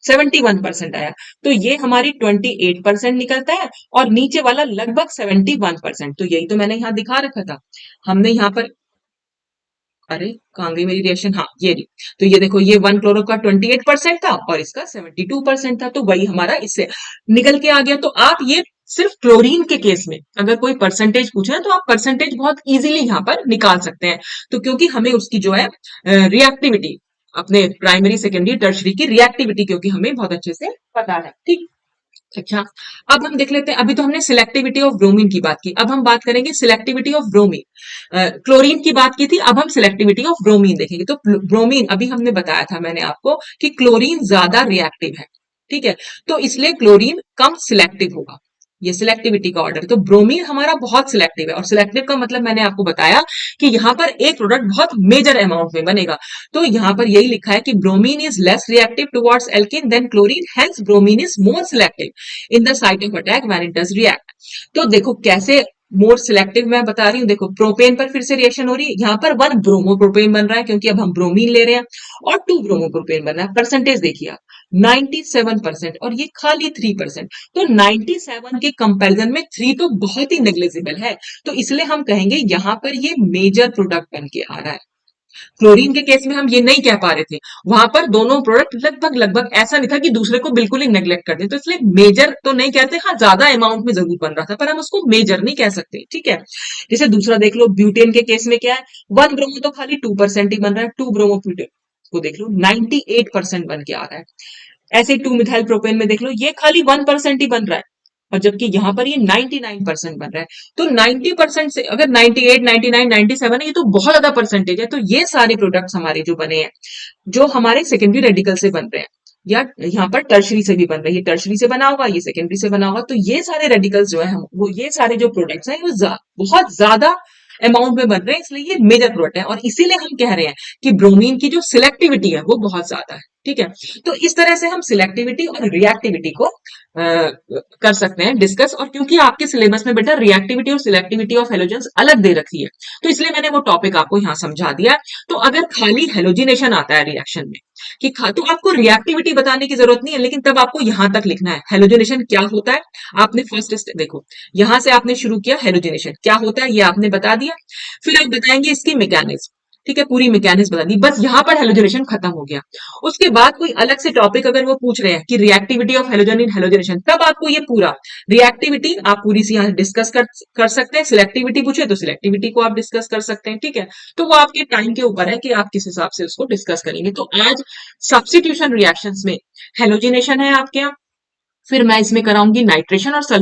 71% आया। तो ये हमारी 28% निकलता है और नीचे वाला लगभग 71%। तो यही तो मैंने यहाँ दिखा रखा था। हमने यहाँ पर, अरे कहाँ गई मेरी रिएक्शन? हाँ, ये रही। तो ये देखो, ये 1 क्लोरो का 28% था और इसका 72% था, तो वही हमारा इससे निकल के आ गया। तो आप ये सिर्फ क्लोरीन के केस में अगर कोई परसेंटेज पूछे ना, तो आप परसेंटेज बहुत इजीली यहाँ पर निकाल सकते हैं। तो क्योंकि हमें उसकी जो है रिएक्टिविटी, अपने प्राइमरी सेकेंडरी टर्शरी की रिएक्टिविटी क्योंकि हमें बहुत अच्छे से पता है। ठीक, अच्छा, अब हम देख लेते हैं। अभी तो हमने सिलेक्टिविटी ऑफ ब्रोमीन की बात की, अब हम बात करेंगे सिलेक्टिविटी ऑफ ब्रोमीन। क्लोरीन की बात की थी, अब हम सिलेक्टिविटी ऑफ ब्रोमीन देखेंगे। तो ब्रोमीन, अभी हमने बताया था मैंने आपको कि क्लोरीन ज्यादा रिएक्टिव है, ठीक है, तो इसलिए क्लोरीन कम सिलेक्टिव होगा। ये सिलेक्टिविटी का ऑर्डर। तो ब्रोमीन हमारा बहुत सिलेक्टिव है, और सिलेक्टिव का मतलब मैंने आपको बताया कि यहाँ पर एक प्रोडक्ट बहुत मेजर अमाउंट में बनेगा। तो यहाँ पर यही लिखा है कि bromine is less reactive towards alkene than chlorine, hence bromine is more selective in the site of attack when it does react. तो देखो कैसे मोर सिलेक्टिव मैं बता रही हूँ। देखो प्रोपेन पर फिर से रिएक्शन हो रही है, यहाँ पर 1 ब्रोमोप्रोपेन बन रहा है क्योंकि अब हम ब्रोमीन ले रहे हैं, और 2 ब्रोमोप्रोपेन बन रहा है। परसेंटेज देखिए आप, 97% और ये खाली 3%। तो 97 के कंपैरिजन में 3 तो बहुत ही नेग्लिजिबल है। तो इसलिए हम कहेंगे यहाँ पर ये मेजर प्रोडक्ट बन के आ रहा है। क्लोरीन के केस में हम ये नहीं कह पा रहे थे, वहां पर दोनों प्रोडक्ट लगभग लगभग ऐसा नहीं था कि दूसरे को बिल्कुल ही नेग्लेक्ट कर दे। तो इसलिए मेजर तो नहीं कहते, हाँ ज्यादा अमाउंट में जरूर बन रहा था, पर हम उसको मेजर नहीं कह सकते, ठीक है। जैसे दूसरा देख लो, ब्यूटेन के केस में क्या है, 1 ब्रोमो तो खाली 2% ही बन रहा है, 2 ब्रोमो ब्यूटेन को देख लो 98% बन के आ रहा है। ऐसे 2 मिथाइल प्रोपेन में देख लो, ये खाली 1% ही बन रहा है, और जबकि यहां पर ये 99% बन रहा है। तो 90% से अगर 98, 99, 97 है, ये तो बहुत ज्यादा परसेंटेज है। तो ये सारे प्रोडक्ट्स हमारे जो बने हैं, जो हमारे सेकेंडरी रेडिकल से बन रहे हैं, या यहाँ पर टर्शरी से भी बन रही है, टर्शरी से बना होगा, ये सेकेंडरी से बना होगा। तो ये सारे रेडिकल्स जो है, हम वो ये सारे जो प्रोडक्ट्स हैं, वो बहुत ज्यादा अमाउंट में बन रहे हैं, इसलिए ये मेजर प्रोडक्ट है। और इसीलिए हम कह रहे हैं कि ब्रोमीन की जो सिलेक्टिविटी है वो बहुत ज्यादा है, ठीक है। तो इस तरह से हम सिलेक्टिविटी और रिएक्टिविटी को कर सकते हैं डिस्कस। और क्योंकि आपके सिलेबस में बेटा रिएक्टिविटी और सिलेक्टिविटी ऑफ हेलोजेंस अलग दे रखी है, तो इसलिए मैंने वो टॉपिक आपको यहाँ समझा दिया। तो अगर खाली हेलोजिनेशन आता है रिएक्शन में कि तो आपको रिएक्टिविटी बताने की जरूरत नहीं है, लेकिन तब आपको यहां तक लिखना है हेलोजिनेशन क्या होता है। आपने फर्स्ट देखो, यहां से आपने शुरू किया, हेलोजिनेशन क्या होता है ये आपने बता दिया, फिर आप बताएंगे इसकी मैकेनिज्म, ठीक है, पूरी मैकेनिज्म बता दी, बस यहां पर हेलोजनेशन खत्म हो गया। उसके बाद कोई अलग से टॉपिक अगर वो पूछ रहे हैं कि reactivity of halogen in halogenation, तब आपको ये पूरा रिएक्टिविटी आप पूरी सी यहाँ डिस्कस कर सकते हैं। सिलेक्टिविटी पूछे तो सिलेक्टिविटी को आप डिस्कस कर सकते हैं, ठीक है। तो वो आपके टाइम के ऊपर है कि आप किस हिसाब से उसको डिस्कस करेंगे। तो आज सब्स्टिट्यूशन रिएक्शंस में हेलोजिनेशन है आपके यहाँ, फिर मैं इसमें कराऊंगी नाइट्रेशन और